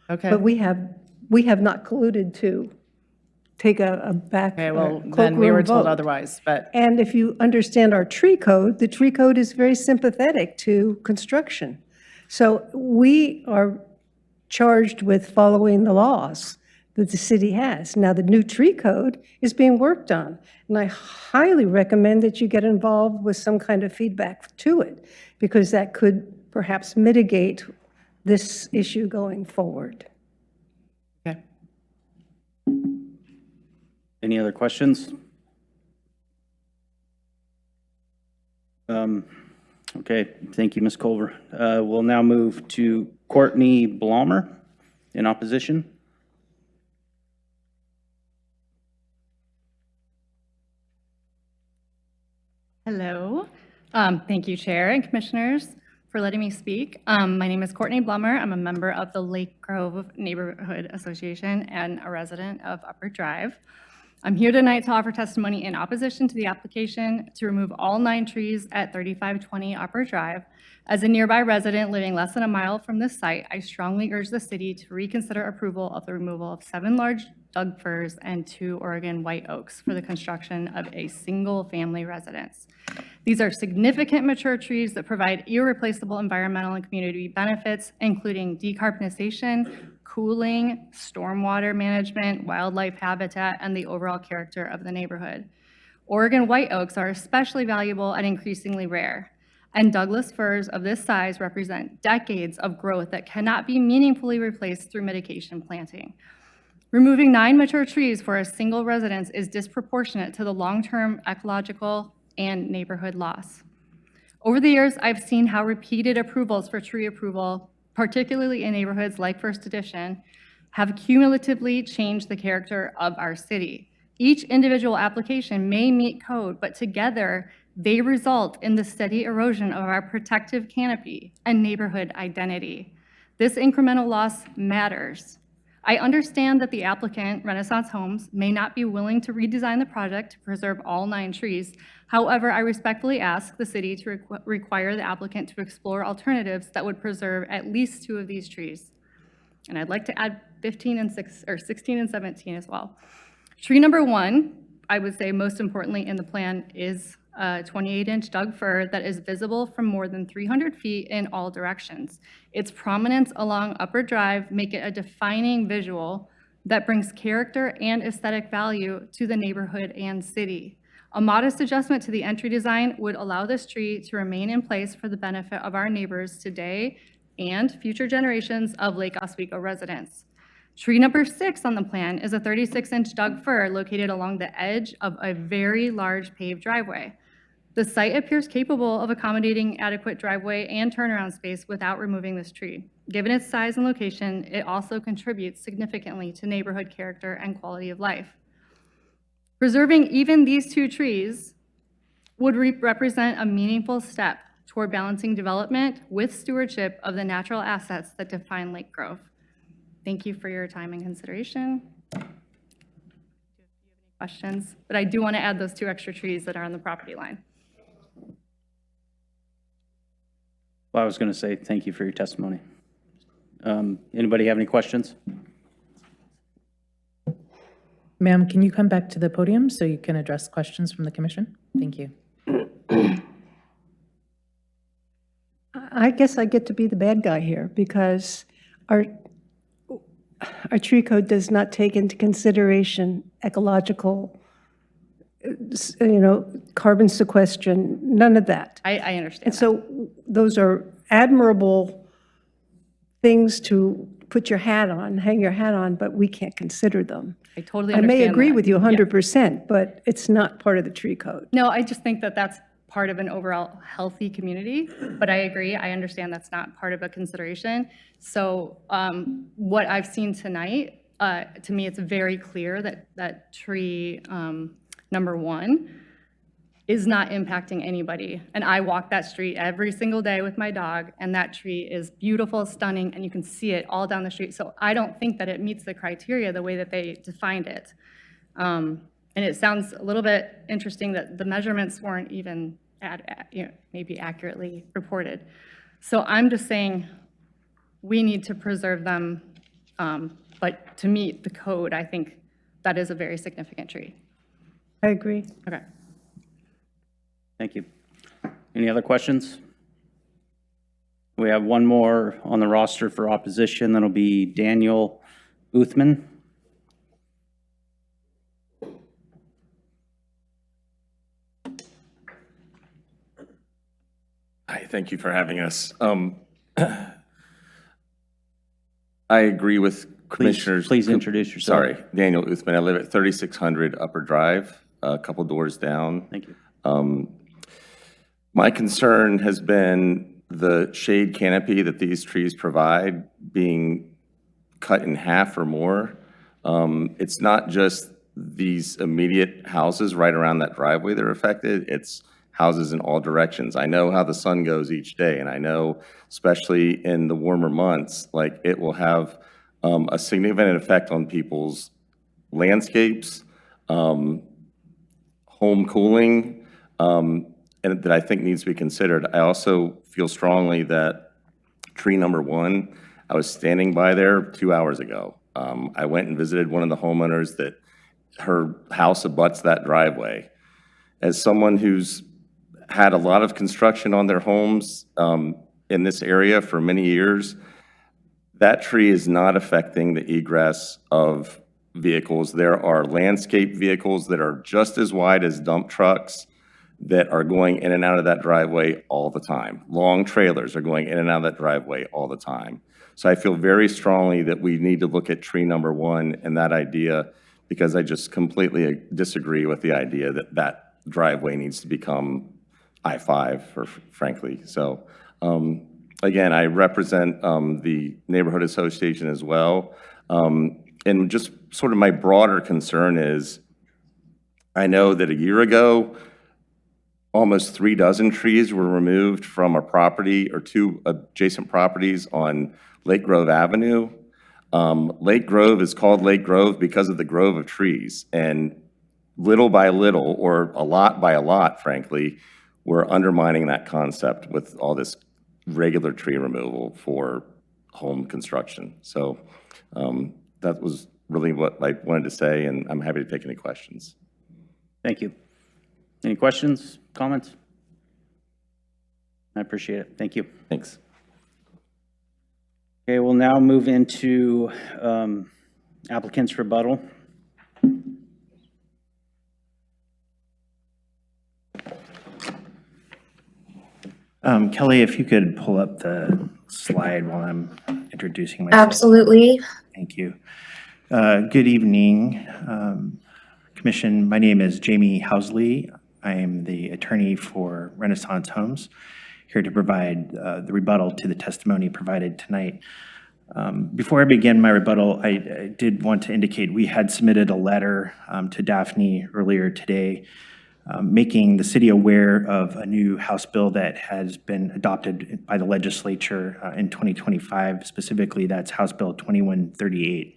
Okay. But we have not colluded to take a back Okay, well, cloakroom then we were told vote. otherwise, but. And if you understand our tree code, the tree code is very sympathetic to construction. So we are charged with following the laws that the city has. Now, the new tree code is being worked on, and I highly recommend that you get involved with some kind of feedback to it, because that could perhaps mitigate this issue going forward. Okay. Any other questions? Okay, thank you, Ms. Culver. We'll now move to Courtney Blomer in opposition. Hello. Thank you, Chair and Commissioners, for letting me speak. My name is Courtney Blomer. I'm a member of the Lake Grove Neighborhood Association and a resident of Upper Drive. I'm here tonight to offer testimony in opposition to the application to remove all 9 trees at 3520 Upper Drive. As a nearby resident living less than a mile from this site, I strongly urge the city to reconsider approval of the removal of 7 large Doug firs and 2 Oregon white oaks for the construction of a single-family residence. These are significant mature trees that provide irreplaceable environmental and community benefits, including decarbonization, cooling, stormwater management, wildlife habitat, and the overall character of the neighborhood. Oregon white oaks are especially valuable and increasingly rare, and Douglas firs of this size represent decades of growth that cannot be meaningfully replaced through mitigation planting. Removing 9 mature trees for a single residence is disproportionate to the long-term ecological and neighborhood loss. Over the years, I've seen how repeated approvals for tree approval, particularly in neighborhoods like First Edition, have cumulatively changed the character of our city. Each individual application may meet code, but together they result in the steady erosion of our protective canopy and neighborhood identity. This incremental loss matters. I understand that the applicant, Renaissance Homes, may not be willing to redesign the project to preserve all 9 trees. However, I respectfully ask the city to require the applicant to explore alternatives that would preserve at least 2 of these trees. And I'd like to add 16 and 17 as well. Tree number 1, I would say most importantly in the plan, is a 28-inch Doug fir that is visible from more than 300 feet in all directions. Its prominence along Upper Drive make it a defining visual that brings character and aesthetic value to the neighborhood and city. A modest adjustment to the entry design would allow this tree to remain in place for the benefit of our neighbors today and future generations of Lake Oswego residents. Tree number 6 on the plan is a 36-inch Doug fir located along the edge of a very large paved driveway. The site appears capable of accommodating adequate driveway and turnaround space without removing this tree. Given its size and location, it also contributes significantly to neighborhood character and quality of life. Preserving even these 2 trees would represent a meaningful step toward balancing development with stewardship of the natural assets that define Lake Grove. Thank you for your time and consideration. Do you have any questions? But I do want to add those 2 extra trees that are on the property line. Well, I was going to say thank you for your testimony. Anybody have any questions? Ma'am, can you come back to the podium so you can address questions from the commission? Thank you. I guess I get to be the bad guy here because our tree code does not take into consideration ecological, carbon sequestration, none of that. I understand. And so those are admirable things to put your hat on, hang your hat on, but we can't consider them. I totally I understand may agree that. with you Yeah. 100%, but it's not part of the tree code. No, I just think that that's part of an overall healthy community, but I agree, I understand that's not part of a consideration. So what I've seen tonight, to me, it's very clear that tree number 1 is not impacting anybody. And I walk that street every single day with my dog, and that tree is beautiful, stunning, and you can see it all down the street. So I don't think that it meets the criteria the way that they defined it. And it sounds a little bit interesting that the measurements weren't even maybe accurately reported. So I'm just saying we need to preserve them, but to meet the code, I think that is a very significant tree. I agree. Okay. Thank you. Any other questions? We have one more on the roster for opposition. That'll be Daniel Uthman. Hi, thank you for having us. I agree with Commissioners. Please introduce yourself. Sorry, Daniel Uthman. I live at 3600 Upper Drive, a couple doors down. Thank you. My concern has been the shade canopy that these trees provide being cut in half or more. It's not just these immediate houses right around that driveway that are affected. It's houses in all directions. I know how the sun goes each day, and I know, especially in the warmer months, like it will have a significant effect on people's landscapes, home cooling, and that I think needs to be considered. I also feel strongly that tree number 1, I was standing by there 2 hours ago. I went and visited one of the homeowners that her house abuts that driveway. As someone who's had a lot of construction on their homes in this area for many years, that tree is not affecting the egress of vehicles. There are landscape vehicles that are just as wide as dump trucks that are going in and out of that driveway all the time. Long trailers are going in and out of that driveway all the time. So I feel very strongly that we need to look at tree number 1 and that idea, because I just completely disagree with the idea that that driveway needs to become I-5, or frankly. So again, I represent the neighborhood association as well. And just sort of my broader concern is, I know that a year ago, almost 36 trees were removed from a property or 2 adjacent properties on Lake Grove Avenue. Lake Grove is called Lake Grove because of the grove of trees. And little by little, or a lot by a lot, frankly, we're undermining that concept with all this regular tree removal for home construction. So that was really what I wanted to say, and I'm happy to take any questions. Thank you. Any questions, comments? I appreciate it. Thank you. Thanks. Okay, we'll now move into applicant's rebuttal. Kelly, if you could pull up the slide while I'm introducing myself. Absolutely. Thank you. Good evening, Commission. My name is Jamie Housley. I am the attorney for Renaissance Homes, here to provide the rebuttal to the testimony provided tonight. Before I begin my rebuttal, I did want to indicate we had submitted a letter to Daphne earlier today, making the city aware of a new House bill that has been adopted by the legislature in 2025. Specifically, that's House Bill 2138.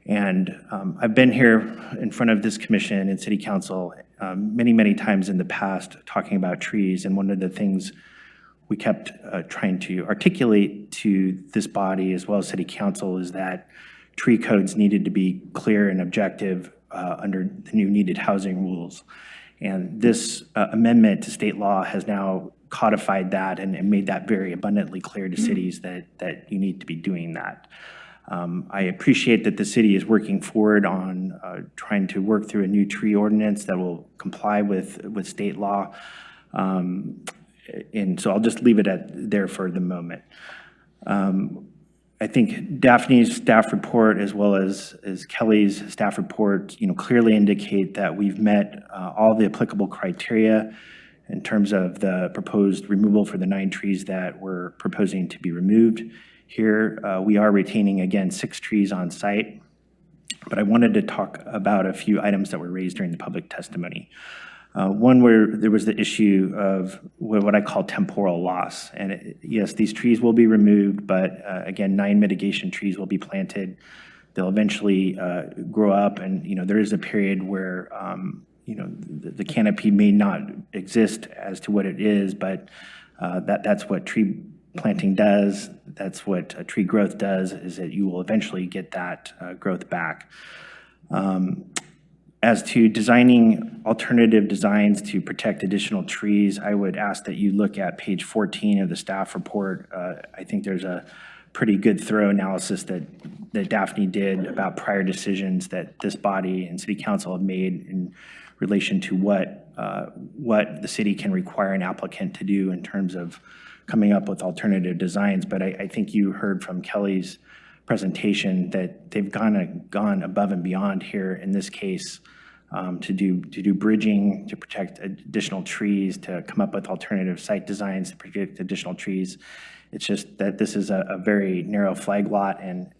And I've been here in front of this commission and city council many, many times in the past talking about trees. And one of the things we kept trying to articulate to this body as well as city council is that tree codes needed to be clear and objective under the new needed housing rules. And this amendment to state law has now codified that and made that very abundantly clear to cities that you need to be doing that. I appreciate that the city is working forward on trying to work through a new tree ordinance that will comply with state law. And so I'll just leave it at there for the moment. I think Daphne's staff report as well as Kelly's staff report, clearly indicate that we've met all the applicable criteria in terms of the proposed removal for the 9 trees that we're proposing to be removed. Here, we are retaining, again, 6 trees on site, but I wanted to talk about a few items that were raised during the public testimony. One where there was the issue of what I call temporal loss. And yes, these trees will be removed, but again, 9 mitigation trees will be planted. They'll eventually grow up, and there is a period where the canopy may not exist as to what it is, but that's what tree planting does. That's what tree growth does, is that you will eventually get that growth back. As to designing alternative designs to protect additional trees, I would ask that you look at page 14 of the staff report. I think there's a pretty good thorough analysis that Daphne did about prior decisions that this body and city council have made in relation to what the city can require an applicant to do in terms of coming up with alternative designs. But I think you heard from Kelly's presentation that they've gone above and beyond here in this case to do bridging, to protect additional trees, to come up with alternative site designs to protect additional trees. It's just that this is a very narrow flag lot, and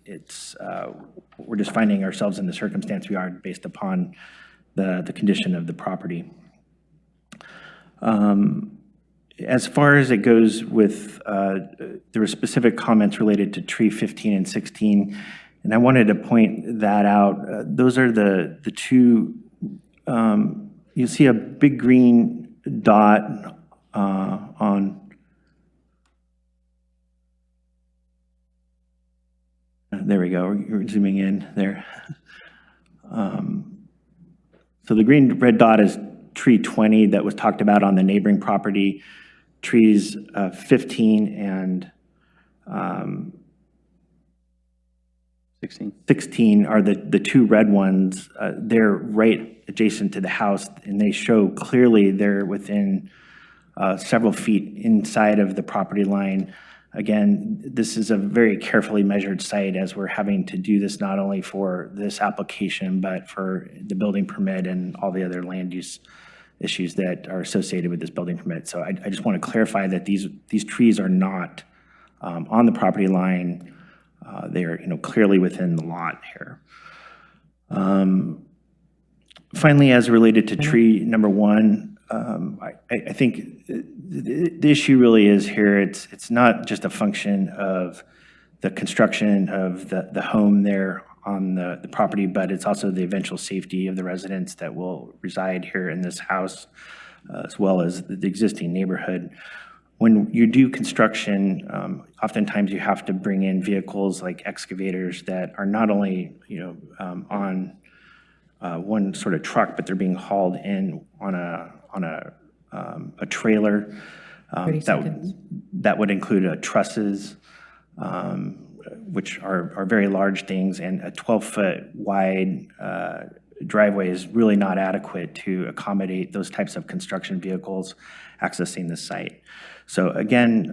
we're just finding ourselves in the circumstance we are based upon the condition of the property. As far as it goes with, there were specific comments related to tree 15 and 16, and I wanted to point that out. Those are the 2, you see a big green dot on, there we go, we're zooming in there. So the green red dot is tree 20 that was talked about on the neighboring property. Trees 15 and 16 are the 2 red ones. They're right adjacent to the house, and they show clearly they're within several feet inside of the property line. Again, this is a very carefully measured site, as we're having to do this not only for this application, but for the building permit and all the other land use issues that are associated with this building permit. So I just want to clarify that these trees are not on the property line. They are clearly within the lot here. Finally, as related to tree number 1, I think the issue really is here, it's not just a function of the construction of the home there on the property, but it's also the eventual safety of the residents that will reside here in this house, as well as the existing neighborhood. When you do construction, oftentimes you have to bring in vehicles like excavators that are not only on one sort of truck, but they're being hauled in on a trailer. That would include trusses, which are very large things, and a 12-foot wide driveway is really not adequate to accommodate those types of construction vehicles accessing the site. So again,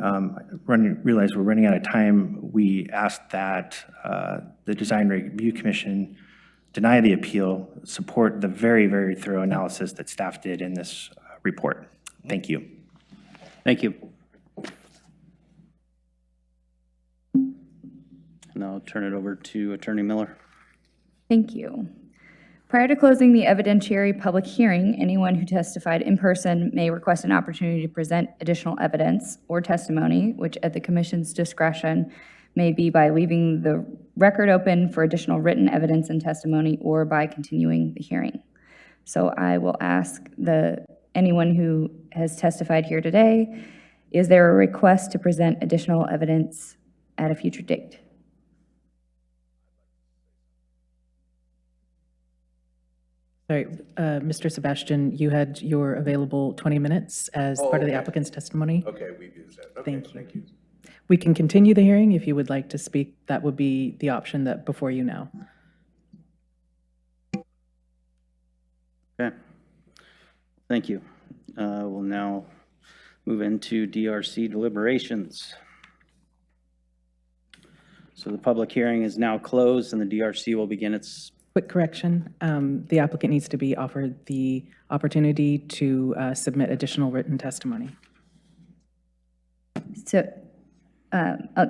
realize we're running out of time. We ask that the Design Review Commission deny the appeal, support the very, very thorough analysis that staff did in this report. Thank you. Thank you. And I'll turn it over to Attorney Miller. Thank you. Prior to closing the evidentiary public hearing, anyone who testified in person may request an opportunity to present additional evidence or testimony, which at the commission's discretion may be by leaving the record open for additional written evidence and testimony or by continuing the hearing. So I will ask anyone who has testified here today, is there a request to present additional evidence at a future date? Sorry, Mr. Sebastian, you had your available 20 minutes as part of the applicant's testimony. Okay, we use that. Okay, Thank you. We can continue the hearing if you would like to speak. That would be the option that before you now. Okay. Thank you. We'll now move into DRC deliberations. So the public hearing is now closed and the DRC will begin its... Quick correction, the applicant needs to be offered the opportunity to submit additional written testimony. So,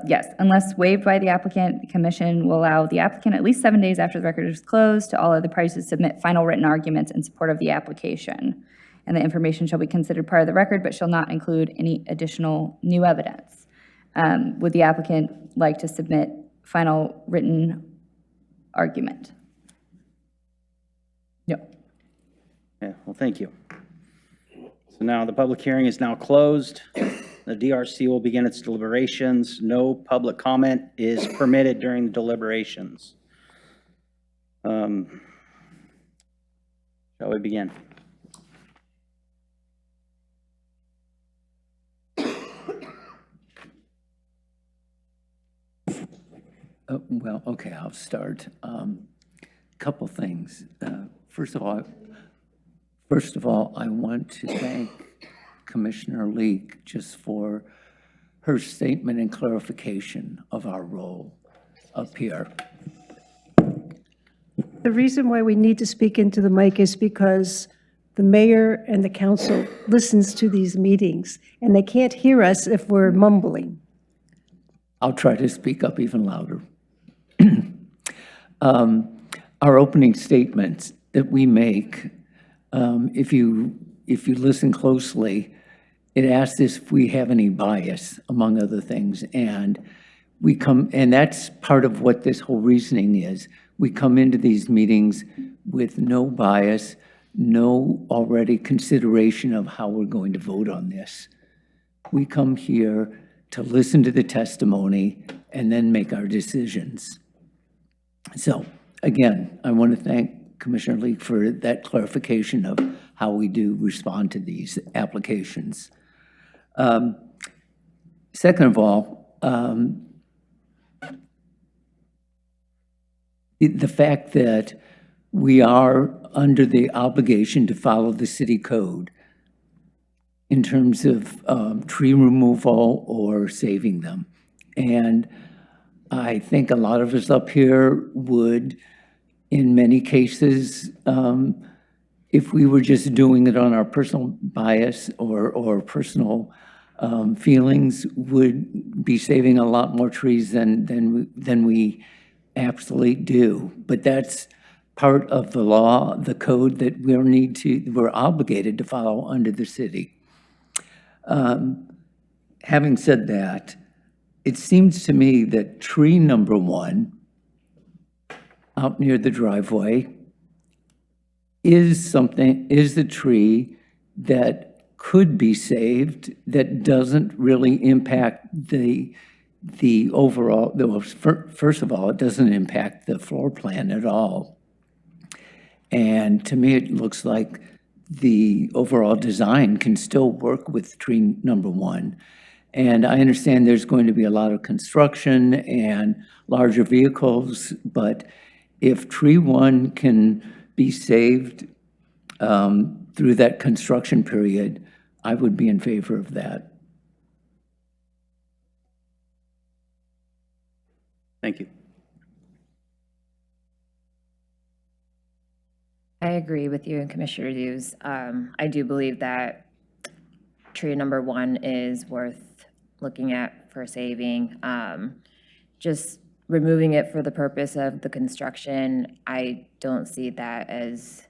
yes, unless waived by the applicant, the commission will allow the applicant at least 7 days after the record is closed to all other parties to submit final written arguments in support of the application. And the information shall be considered part of the record, but shall not include any additional new evidence. Would the applicant like to submit final written argument? No. Yeah, well, thank you. So now the public hearing is now closed. The DRC will begin its deliberations. No public comment is permitted during the deliberations. Shall we begin? Well, okay, I'll start. Couple things. First of all, I want to thank Commissioner Leek just for her statement and clarification of our role up here. The reason why we need to speak into the mic is because the mayor and the council listens to these meetings, and they can't hear us if we're mumbling. I'll try to speak up even louder. Our opening statements that we make, if you listen closely, it asks us if we have any bias, among other things, and that's part of what this whole reasoning is. We come into these meetings with no bias, no already consideration of how we're going to vote on this. We come here to listen to the testimony and then make our decisions. So, again, I want to thank Commissioner Leek for that clarification of how we do respond to these applications. Second of all, the fact that we are under the obligation to follow the city code in terms of tree removal or saving them. And I think a lot of us up here would, in many cases, if we were just doing it on our personal bias or personal feelings, would be saving a lot more trees than we absolutely do. But that's part of the law, the code that we're obligated to follow under the city. Having said that, it seems to me that tree number 1 out near the driveway is the tree that could be saved, that doesn't really impact the overall, first of all, it doesn't impact the floor plan at all. And to me, it looks like the overall design can still work with tree number 1. And I understand there's going to be a lot of construction and larger vehicles, but if tree 1 can be saved through that construction period, I would be in favor of that. Thank you. I agree with you and Commissioner Hughes. I do believe that tree number 1 is worth looking at for saving. Just removing it for the purpose of the construction, I don't see that as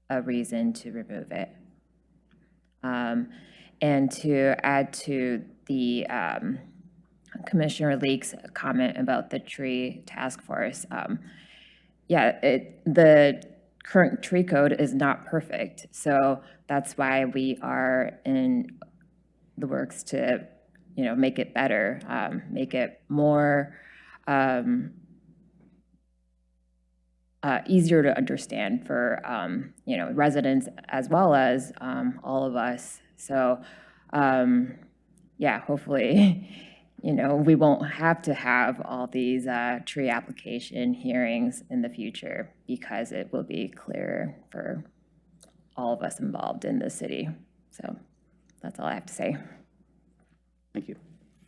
a reason to remove it. And to add to the Commissioner Leake's comment about the tree task force, yeah, the current tree code is not perfect. So that's why we are in the works to, make it better, make it more easier to understand for, residents as well as all of us. So, yeah, hopefully, we won't have to have all these tree application hearings in the future because it will be clearer for all of us involved in the city. So that's all I have to say. Thank you.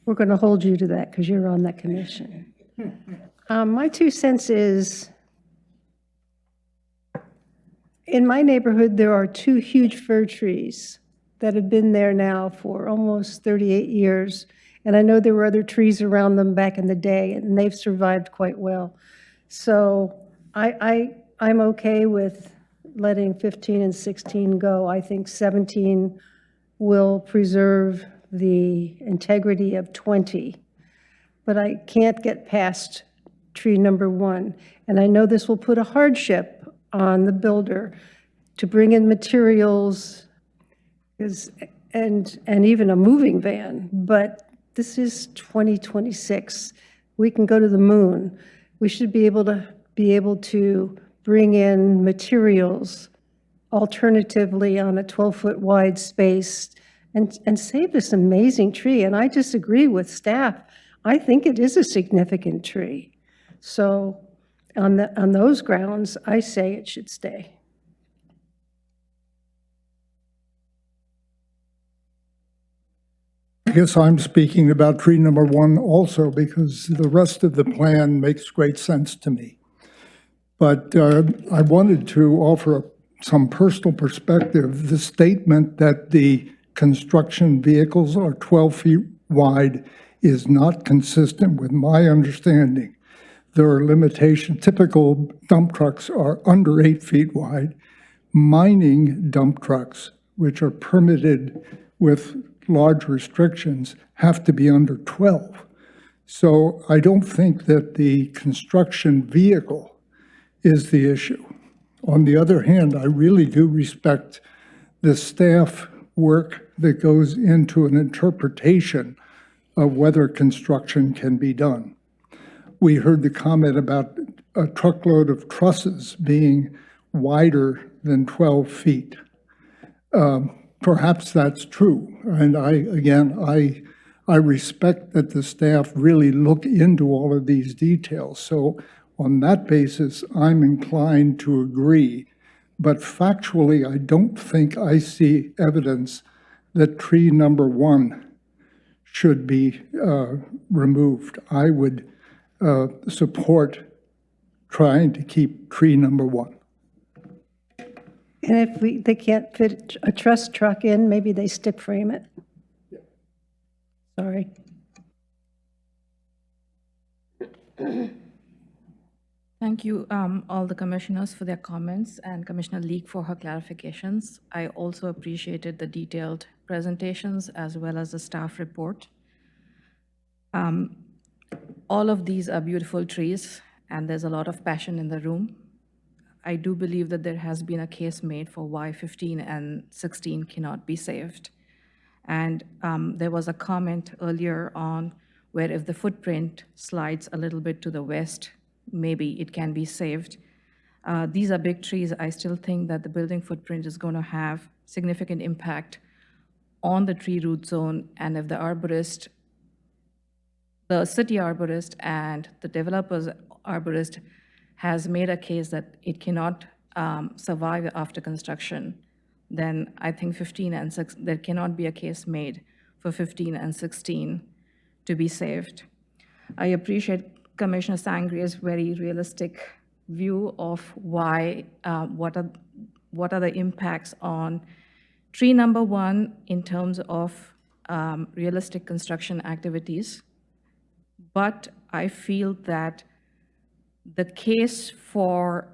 We're going to hold you to that because you're on that commission. My 2 cents is, in my neighborhood, there are 2 huge fir trees that have been there now for almost 38 years. And I know there were other trees around them back in the day, and they've survived quite well. So I'm okay with letting 15 and 16 go. I think 17 will preserve the integrity of 20. But I can't get past tree number 1. And I know this will put a hardship on the builder to bring in materials and even a moving van, but this is 2026. We can go to the moon. We should be able to bring in materials alternatively on a 12-foot wide space and save this amazing tree. And I disagree with staff. I think it is a significant tree. So on those grounds, I say it should stay. I guess I'm speaking about tree number 1 also because the rest of the plan makes great sense to me. But I wanted to offer some personal perspective. The statement that the construction vehicles are 12 feet wide is not consistent with my understanding. There are limitations. Typical dump trucks are under 8 feet wide. Mining dump trucks, which are permitted with large restrictions, have to be under 12. So I don't think that the construction vehicle is the issue. On the other hand, I really do respect the staff work that goes into an interpretation of whether construction can be done. We heard the comment about a truckload of trusses being wider than 12 feet. Perhaps that's true. And I respect that the staff really look into all of these details. So on that basis, I'm inclined to agree. But factually, I don't think I see evidence that tree number 1 should be removed. I would support trying to keep tree number 1. And if they can't fit a truss truck in, maybe they stick frame it. Sorry. Thank you, all the commissioners for their comments and Commissioner Leake for her clarifications. I also appreciated the detailed presentations as well as the staff report. All of these are beautiful trees and there's a lot of passion in the room. I do believe that there has been a case made for why 15 and 16 cannot be saved. And there was a comment earlier on where if the footprint slides a little bit to the west, maybe it can be saved. These are big trees. I still think that the building footprint is going to have significant impact on the tree root zone. And if the arborist, the city arborist and the developer's arborist has made a case that it cannot survive after construction, then I think 15 and 6, there cannot be a case made for 15 and 16 to be saved. I appreciate Commissioner Sangre's very realistic view of why, what are the impacts on tree number 1 in terms of realistic construction activities. But I feel that the case for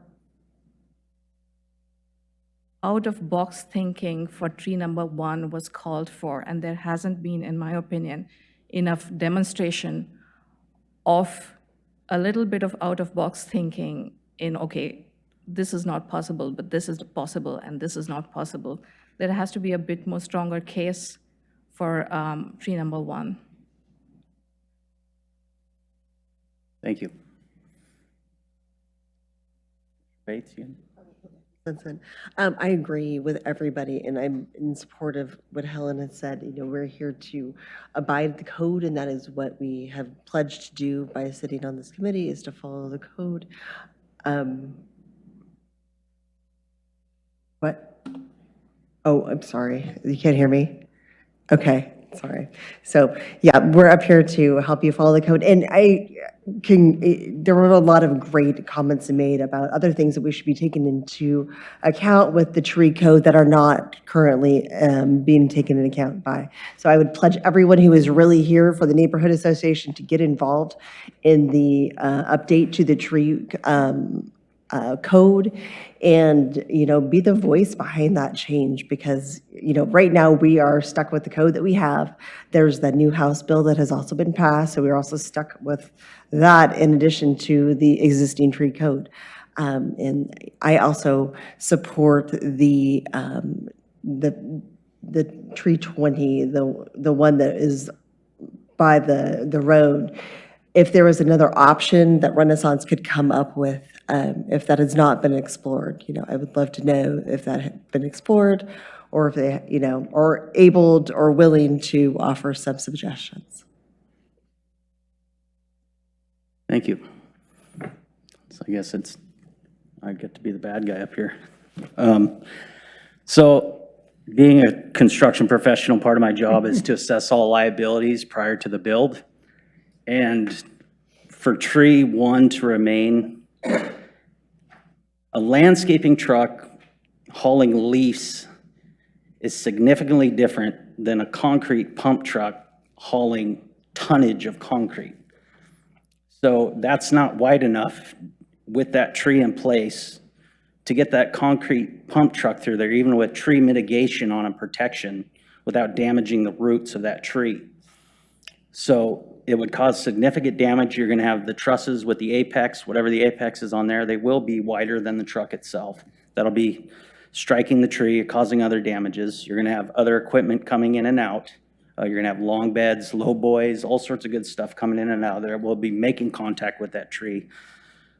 out-of-box thinking for tree number 1 was called for, and there hasn't been, in my opinion, enough demonstration of a little bit of out-of-box thinking in, okay, this is not possible, but this is possible, and this is not possible. There has to be a bit more stronger case for tree number 1. Thank you. Bates, you? I agree with everybody, and I'm in support of what Helen has said. You know, we're here to abide the code, and that is what we have pledged to do by sitting on this committee, is to follow the code. What? Oh, I'm sorry. You can't hear me? Okay, sorry. So, yeah, we're up here to help you follow the code. And there were a lot of great comments made about other things that we should be taking into account with the tree code that are not currently being taken into account by. So I would pledge everyone who is really here for the neighborhood association to get involved in the update to the tree code, and, you know, be the voice behind that change, because, you know, right now we are stuck with the code that we have. There's the new House bill that has also been passed, so we're also stuck with that in addition to the existing tree code. And I also support the tree 20, the one that is by the road. If there was another option that Renaissance could come up with, if that has not been explored, you know, I would love to know if that had been explored, or if they, you know, are able or willing to offer some suggestions. Thank you. So I guess I get to be the bad guy up here. So being a construction professional, part of my job is to assess all liabilities prior to the build. And for tree 1 to remain, a landscaping truck hauling leaves is significantly different than a concrete pump truck hauling tonnage of concrete. So that's not wide enough with that tree in place to get that concrete pump truck through there, even with tree mitigation on and protection, without damaging the roots of that tree. So it would cause significant damage. You're going to have the trusses with the apex, whatever the apex is on there, they will be wider than the truck itself. That'll be striking the tree, causing other damages. You're going to have other equipment coming in and out. You're going to have long beds, low boys, all sorts of good stuff coming in and out there. We'll be making contact with that tree,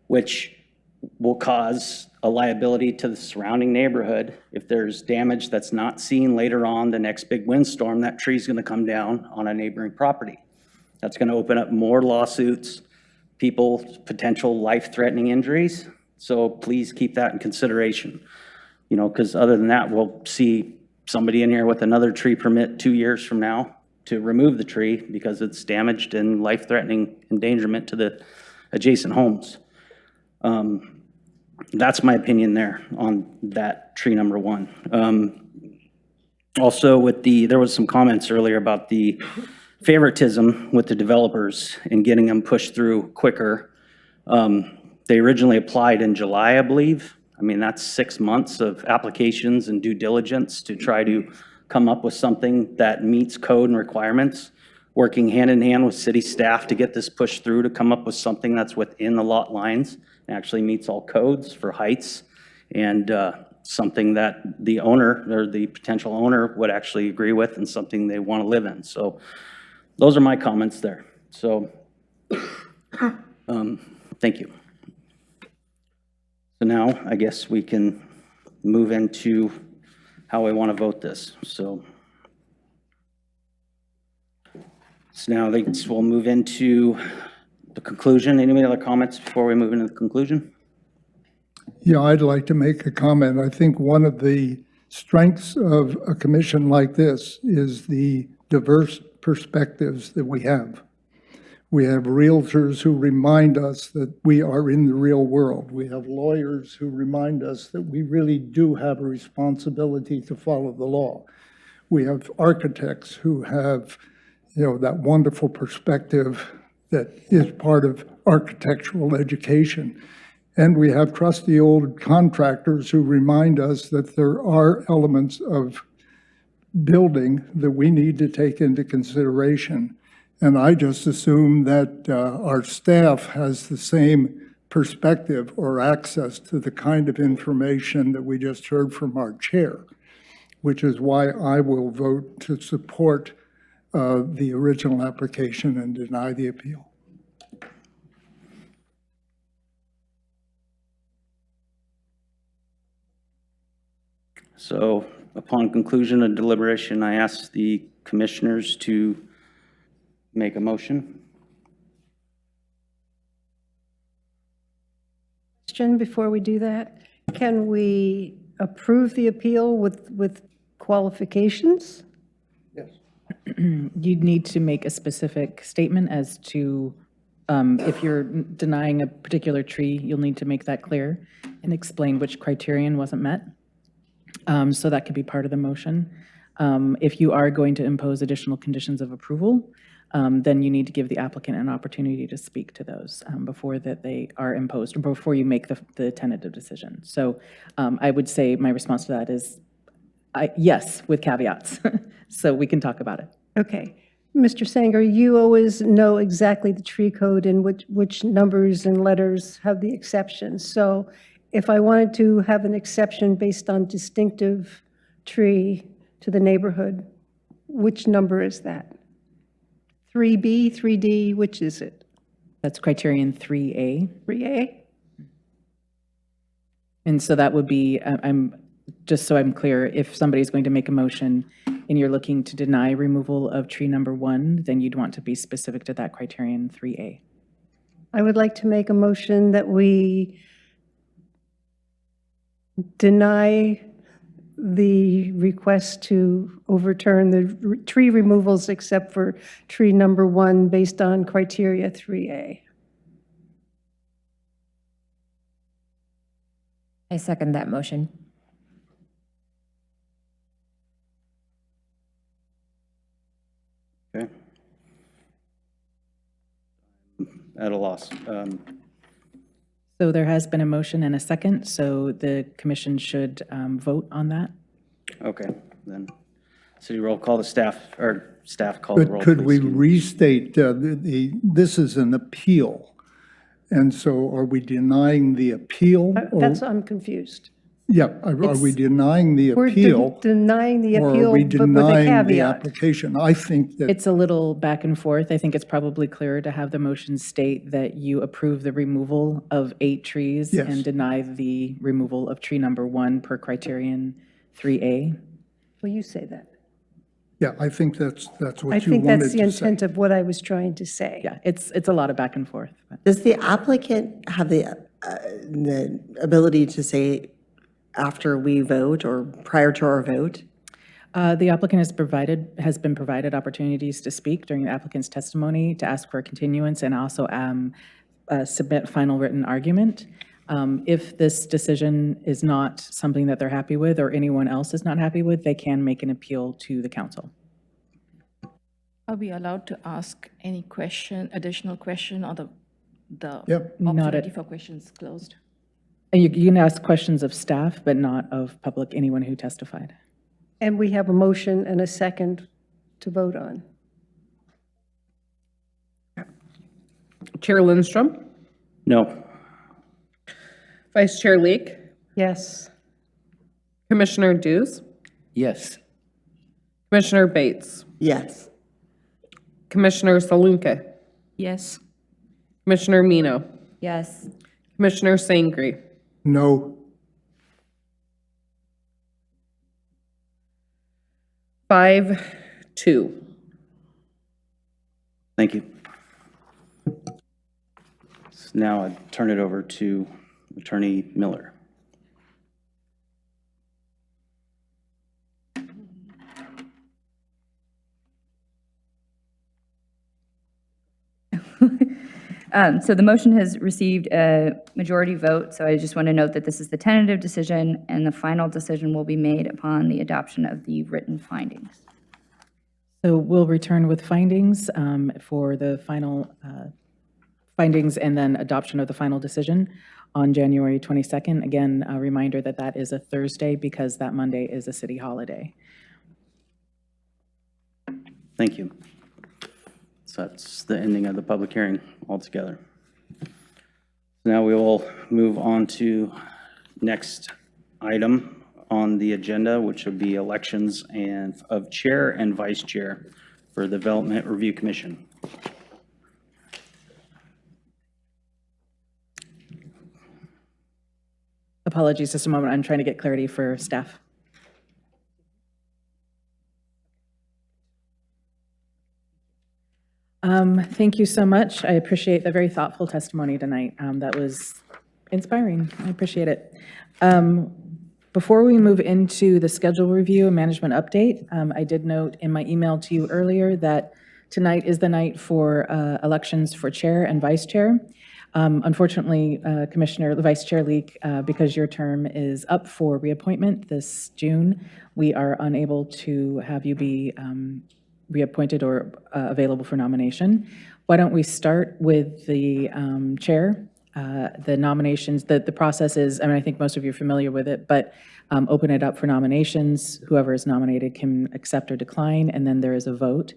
which will cause a liability to the surrounding neighborhood. If there's damage that's not seen later on, the next big windstorm, that tree's going to come down on a neighboring property. That's going to open up more lawsuits, people, potential life-threatening injuries. So please keep that in consideration. You know, because other than that, we'll see somebody in here with another tree permit 2 years from now to remove the tree because it's damaged and life-threatening endangerment to the adjacent homes. That's my opinion there on that tree number 1. Also, there was some comments earlier about the favoritism with the developers and getting them pushed through quicker. They originally applied in July, I believe. I mean, that's 6 months of applications and due diligence to try to come up with something that meets code and requirements, working hand in hand with city staff to get this pushed through to come up with something that's within the lot lines and actually meets all codes for heights, and something that the owner or the potential owner would actually agree with and something they want to live in. So those are my comments there. So thank you. So now I guess we can move into how we want to vote this. So now we'll move into the conclusion. Any other comments before we move into the conclusion? Yeah, I'd like to make a comment. I think one of the strengths of a commission like this is the diverse perspectives that we have. We have realtors who remind us that we are in the real world. We have lawyers who remind us that we really do have a responsibility to follow the law. We have architects who have, that wonderful perspective that is part of architectural education. And we have trusty old contractors who remind us that there are elements of building that we need to take into consideration. And I just assume that our staff has the same perspective or access to the kind of information that we just heard from our chair, which is why I will vote to support the original application and deny the appeal. So upon conclusion of deliberation, I ask the commissioners to make a motion. Question before we do that, can we approve the appeal with qualifications? Yes. You'd need to make a specific statement as to, if you're denying a particular tree, you'll need to make that clear and explain which criterion wasn't met. So that could be part of the motion. If you are going to impose additional conditions of approval, then you need to give the applicant an opportunity to speak to those before that they are imposed, or before you make the tentative decision. So I would say my response to that is yes, with caveats. So we can talk about it. Okay. Mr. Sanger, you always know exactly the tree code and which numbers and letters have the exceptions. So if I wanted to have an exception based on distinctive tree to the neighborhood, which number is that? 3B, 3D, which is it? That's criterion 3A. 3A? And so that would be, just so I'm clear, if somebody's going to make a motion and you're looking to deny removal of tree number 1, then you'd want to be specific to that criterion 3A. I would like to make a motion that we deny the request to overturn the tree removals except for tree number 1 based on criteria 3A. I second that motion. Okay. At a loss. So there has been a motion and a second, so the commission should vote on that. Okay, then city roll call the staff, or staff call the roll, But could we please. restate, this is an appeal, and so are we denying the appeal? I'm confused. Yeah, are we denying the We're appeal? denying the Or are appeal, we but with a denying the caveat. application? I think that, It's a little back and forth. I think it's probably clearer to have the motion state that you approve the removal of 8 trees Yes. and deny the removal of tree number 1 per criterion 3A. Will you say that? yeah, I think that's I what you think wanted that's the to say. intent of what I was trying to say. Yeah, it's a lot of back and forth. But Does the applicant have the ability to say after we vote or prior to our vote? The applicant has been provided opportunities to speak during the applicant's testimony, to ask for a continuance, and also submit final written argument. If this decision is not something that they're happy with, or anyone else is not happy with, they can make an appeal to the council. Are we allowed to ask any additional question, or the Yep. opportunity for questions closed? And you can ask questions of staff, but not of anyone who testified. And we have a motion and a second to vote on. Chair Lindstrom, No. Vice Chair Leek, Yes. Commissioner Dews, Yes. Commissioner Bates, Yes. Commissioner Salunke, Yes. Commissioner Mino, Yes. Commissioner Sangri. No, 5-2. Thank you. So now I turn it over to Attorney Miller. So the motion has received a majority vote, so I just want to note that this is the tentative decision, and the final decision will be made upon the adoption of the written findings. So we'll return with findings for the final findings and then adoption of the final decision on January 22nd. Again, a reminder that that is a Thursday because that Monday is a city holiday. Thank you. So that's the ending of the public hearing altogether. Now we will move on to next item on the agenda, which would be elections and of chair and vice chair for the Development Review Commission. Apologies, just a moment. I'm trying to get clarity for staff. Thank you so much. I appreciate the very thoughtful testimony tonight. That was inspiring. I appreciate it. Before we move into the schedule review and management update, I did note in my email to you earlier that tonight is the night for elections for chair and vice chair. Unfortunately, Vice Chair Leek, because your term is up for reappointment this June, we are unable to have you be reappointed or available for nomination. Why don't we start with the chair? The nominations, the process is, I mean, I think most of you are familiar with it, but open it up for nominations. Whoever is nominated can accept or decline, and then there is a vote.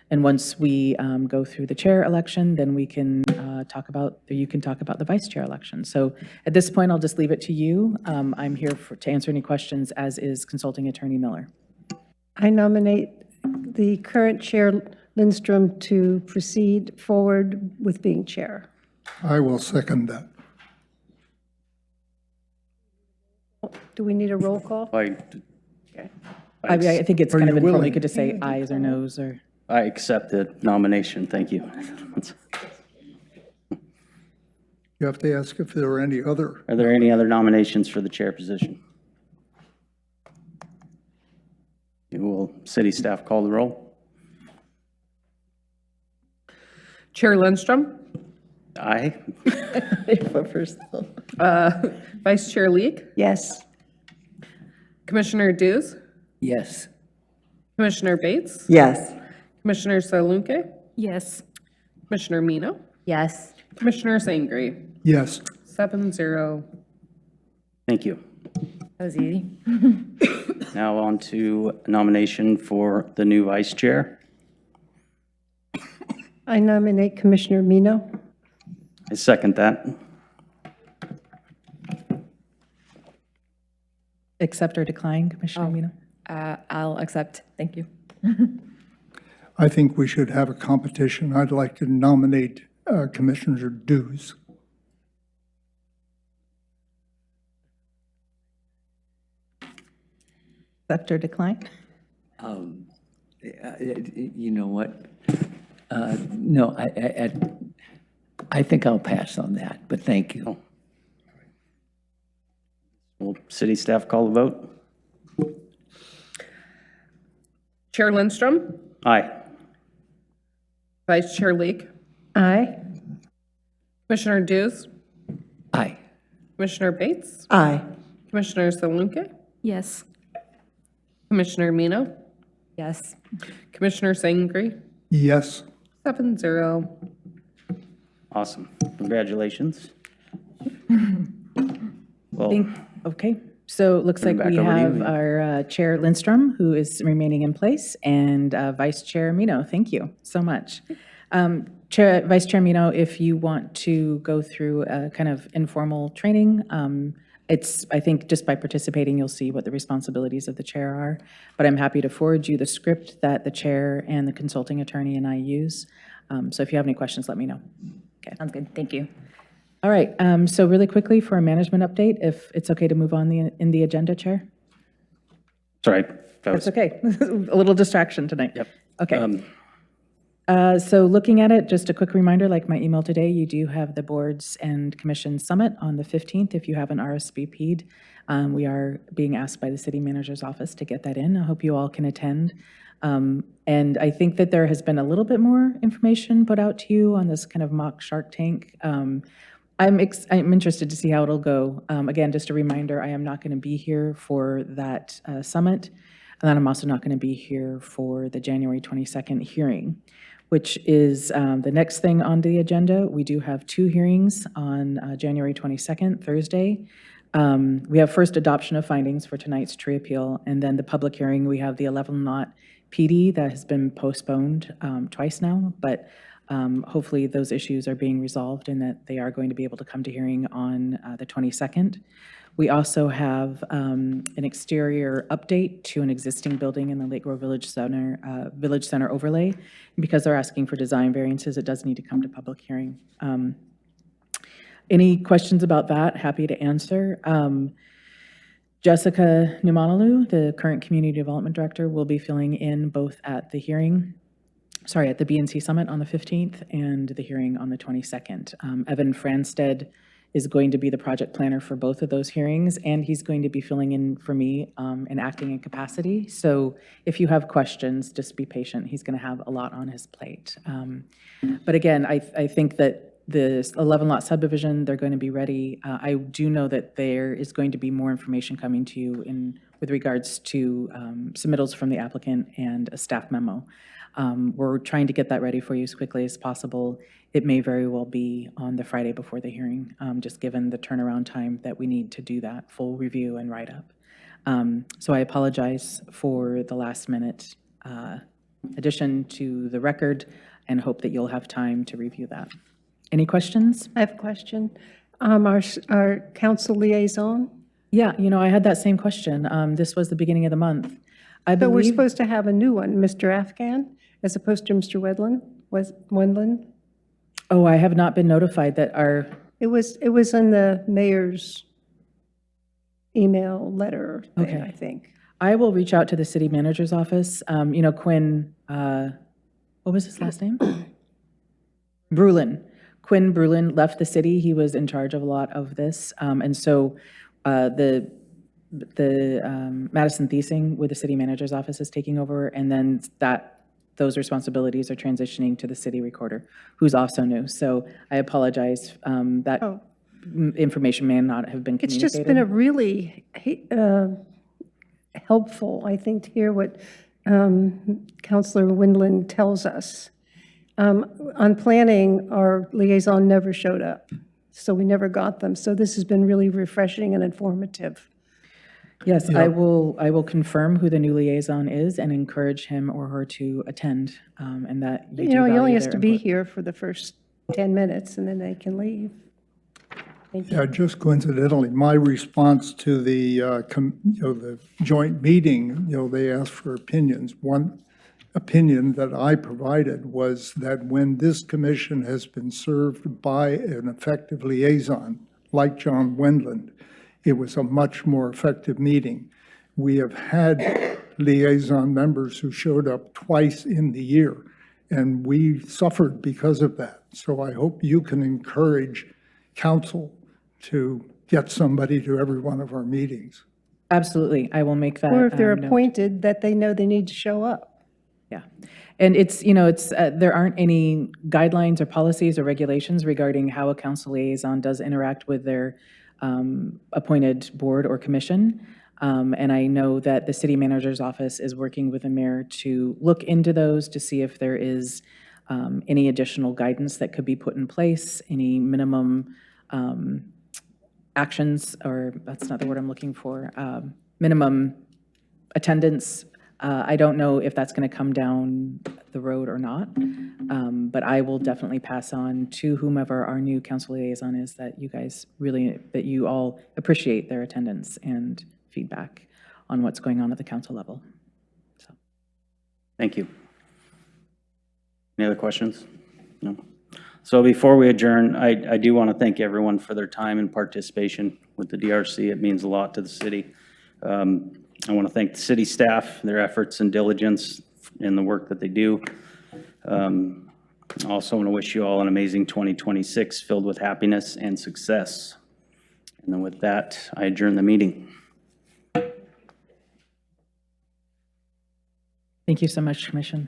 And once we go through the chair election, then we can you can talk about the vice chair election. So at this point, I'll just leave it to you. I'm here to answer any questions, as is Consulting Attorney Miller. I nominate the current chair, Lindstrom, to proceed forward with being chair. I will second that. Do we need a roll call? I think it's kind of informal. You could just say ayes or noes or. I accept the nomination. Thank you. You have to ask if there are any other. Are there any other nominations for the chair position? Will city staff call the roll? Chair Lindstrom? Aye. Vice Chair Leek? Yes. Commissioner Dews? Yes. Commissioner Bates? Yes. Commissioner Salunke? Yes. Commissioner Mino? Yes. Commissioner Sangre? Yes. 7-0. Thank you. That was easy. Now on to nomination for the new vice chair. I nominate Commissioner Mino. I second that. Accept or decline, Commissioner Mino? I'll accept. Thank you. I think we should have a competition. I'd like to nominate Commissioner Dews. Accept or decline? You know what? No, I think I'll pass on that, but thank you. Will city staff call the vote? Chair Lindstrom? Aye. Vice Chair Leek? Aye. Commissioner Dews? Aye. Commissioner Bates? Aye. Commissioner Salunke? Yes. Commissioner Mino? Yes. Commissioner Sangre? Yes. 7-0. Awesome. Congratulations. Well, Okay, so it looks like Turn it we back over to you, have Mino. our Chair Lindstrom, who is remaining in place, and Vice Chair Mino. Thank you so much. Vice Chair Mino, if you want to go through a kind of informal training, I think just by participating, you'll see what the responsibilities of the chair are. But I'm happy to forward you the script that the chair and the consulting attorney and I use. So if you have any questions, let me know. Okay. Sounds good. Thank you. All right, so really quickly for a management update, if it's okay to move on in the agenda, Chair? sorry. That's okay. A little distraction tonight. Yep. Okay. So looking at it, just a quick reminder, like my email today, you do have the Boards and Commissions Summit on the 15th. If you haven't RSVP'd, we are being asked by the City Manager's Office to get that in. I hope you all can attend. And I think that there has been a little bit more information put out to you on this kind of mock Shark Tank. I'm interested to see how it'll go. Again, just a reminder, I am not going to be here for that summit, and then I'm also not going to be here for the January 22nd hearing, which is the next thing on the agenda. We do have 2 hearings on January 22nd, Thursday. We have first adoption of findings for tonight's tree appeal, and then the public hearing, we have the 11 lot PD that has been postponed twice now, but hopefully those issues are being resolved and that they are going to be able to come to hearing on the 22nd. We also have an exterior update to an existing building in the Lake Grove Village Center overlay. Because they're asking for design variances, it does need to come to public hearing. Any questions about that? Happy to answer. Jessica Numanalu, the current Community Development Director, will be filling in both at the hearing, at the BNC Summit on the 15th and the hearing on the 22nd. Evan Fransted is going to be the project planner for both of those hearings, and he's going to be filling in for me and acting in capacity. So if you have questions, just be patient. He's going to have a lot on his plate. But again, I think that the 11 lot subdivision, they're going to be ready. I do know that there is going to be more information coming to you with regards to submittals from the applicant and a staff memo. We're trying to get that ready for you as quickly as possible. It may very well be on the Friday before the hearing, just given the turnaround time that we need to do that full review and write-up. So I apologize for the last minute addition to the record and hope that you'll have time to review that. Any questions? I have a question. Our council liaison? Yeah, I had that same question. This was the beginning of the month. But we're supposed to have a new one, Mr. Afghan, as opposed to Mr. Wendland? Oh, I have not been notified that our... It was in the mayor's email letter thing, I think. I will reach out to the city manager's office. Quinn, what was his last name? Brulin. Quinn Brulin left the city. He was in charge of a lot of this. And so the Madison Thiesing with the city manager's office is taking over, and then those responsibilities are transitioning to the city recorder, who's also new. So I apologize that information may not have been communicated. It's just been a really helpful, I think, to hear what Councilor Wendland tells us. On planning, our liaison never showed up, so we never got them. So this has been really refreshing and informative. Yes, I will confirm who the new liaison is and encourage him or her to attend, and that you do He value only has their to be input. here for the first 10 minutes, and then they can leave. Thank you. Yeah, just coincidentally, my response to the, the joint meeting, they asked for opinions. One opinion that I provided was that when this commission has been served by an effective liaison, like John Wendland, it was a much more effective meeting. We have had liaison members who showed up twice in the year, and we suffered because of that. So I hope you can encourage council to get somebody to every one of our meetings. Absolutely, I will make that. Or if they're note. appointed, that they know they need to show up. Yeah, and it's there aren't any guidelines or policies or regulations regarding how a council liaison does interact with their appointed board or commission. And I know that the city manager's office is working with the mayor to look into those to see if there is any additional guidance that could be put in place, any minimum actions, or that's not the word I'm looking for, minimum attendance. I don't know if that's going to come down the road or not, but I will definitely pass on to whomever our new council liaison is that you all appreciate their attendance and feedback on what's going on at the council level. So. Thank you. Any other questions? No. So before we adjourn, I do want to thank everyone for their time and participation with the DRC. It means a lot to the city. I want to thank the city staff, their efforts and diligence in the work that they do. I also want to wish you all an amazing 2026 filled with happiness and success. And then with that, I adjourn the meeting. Thank you so much, Commission.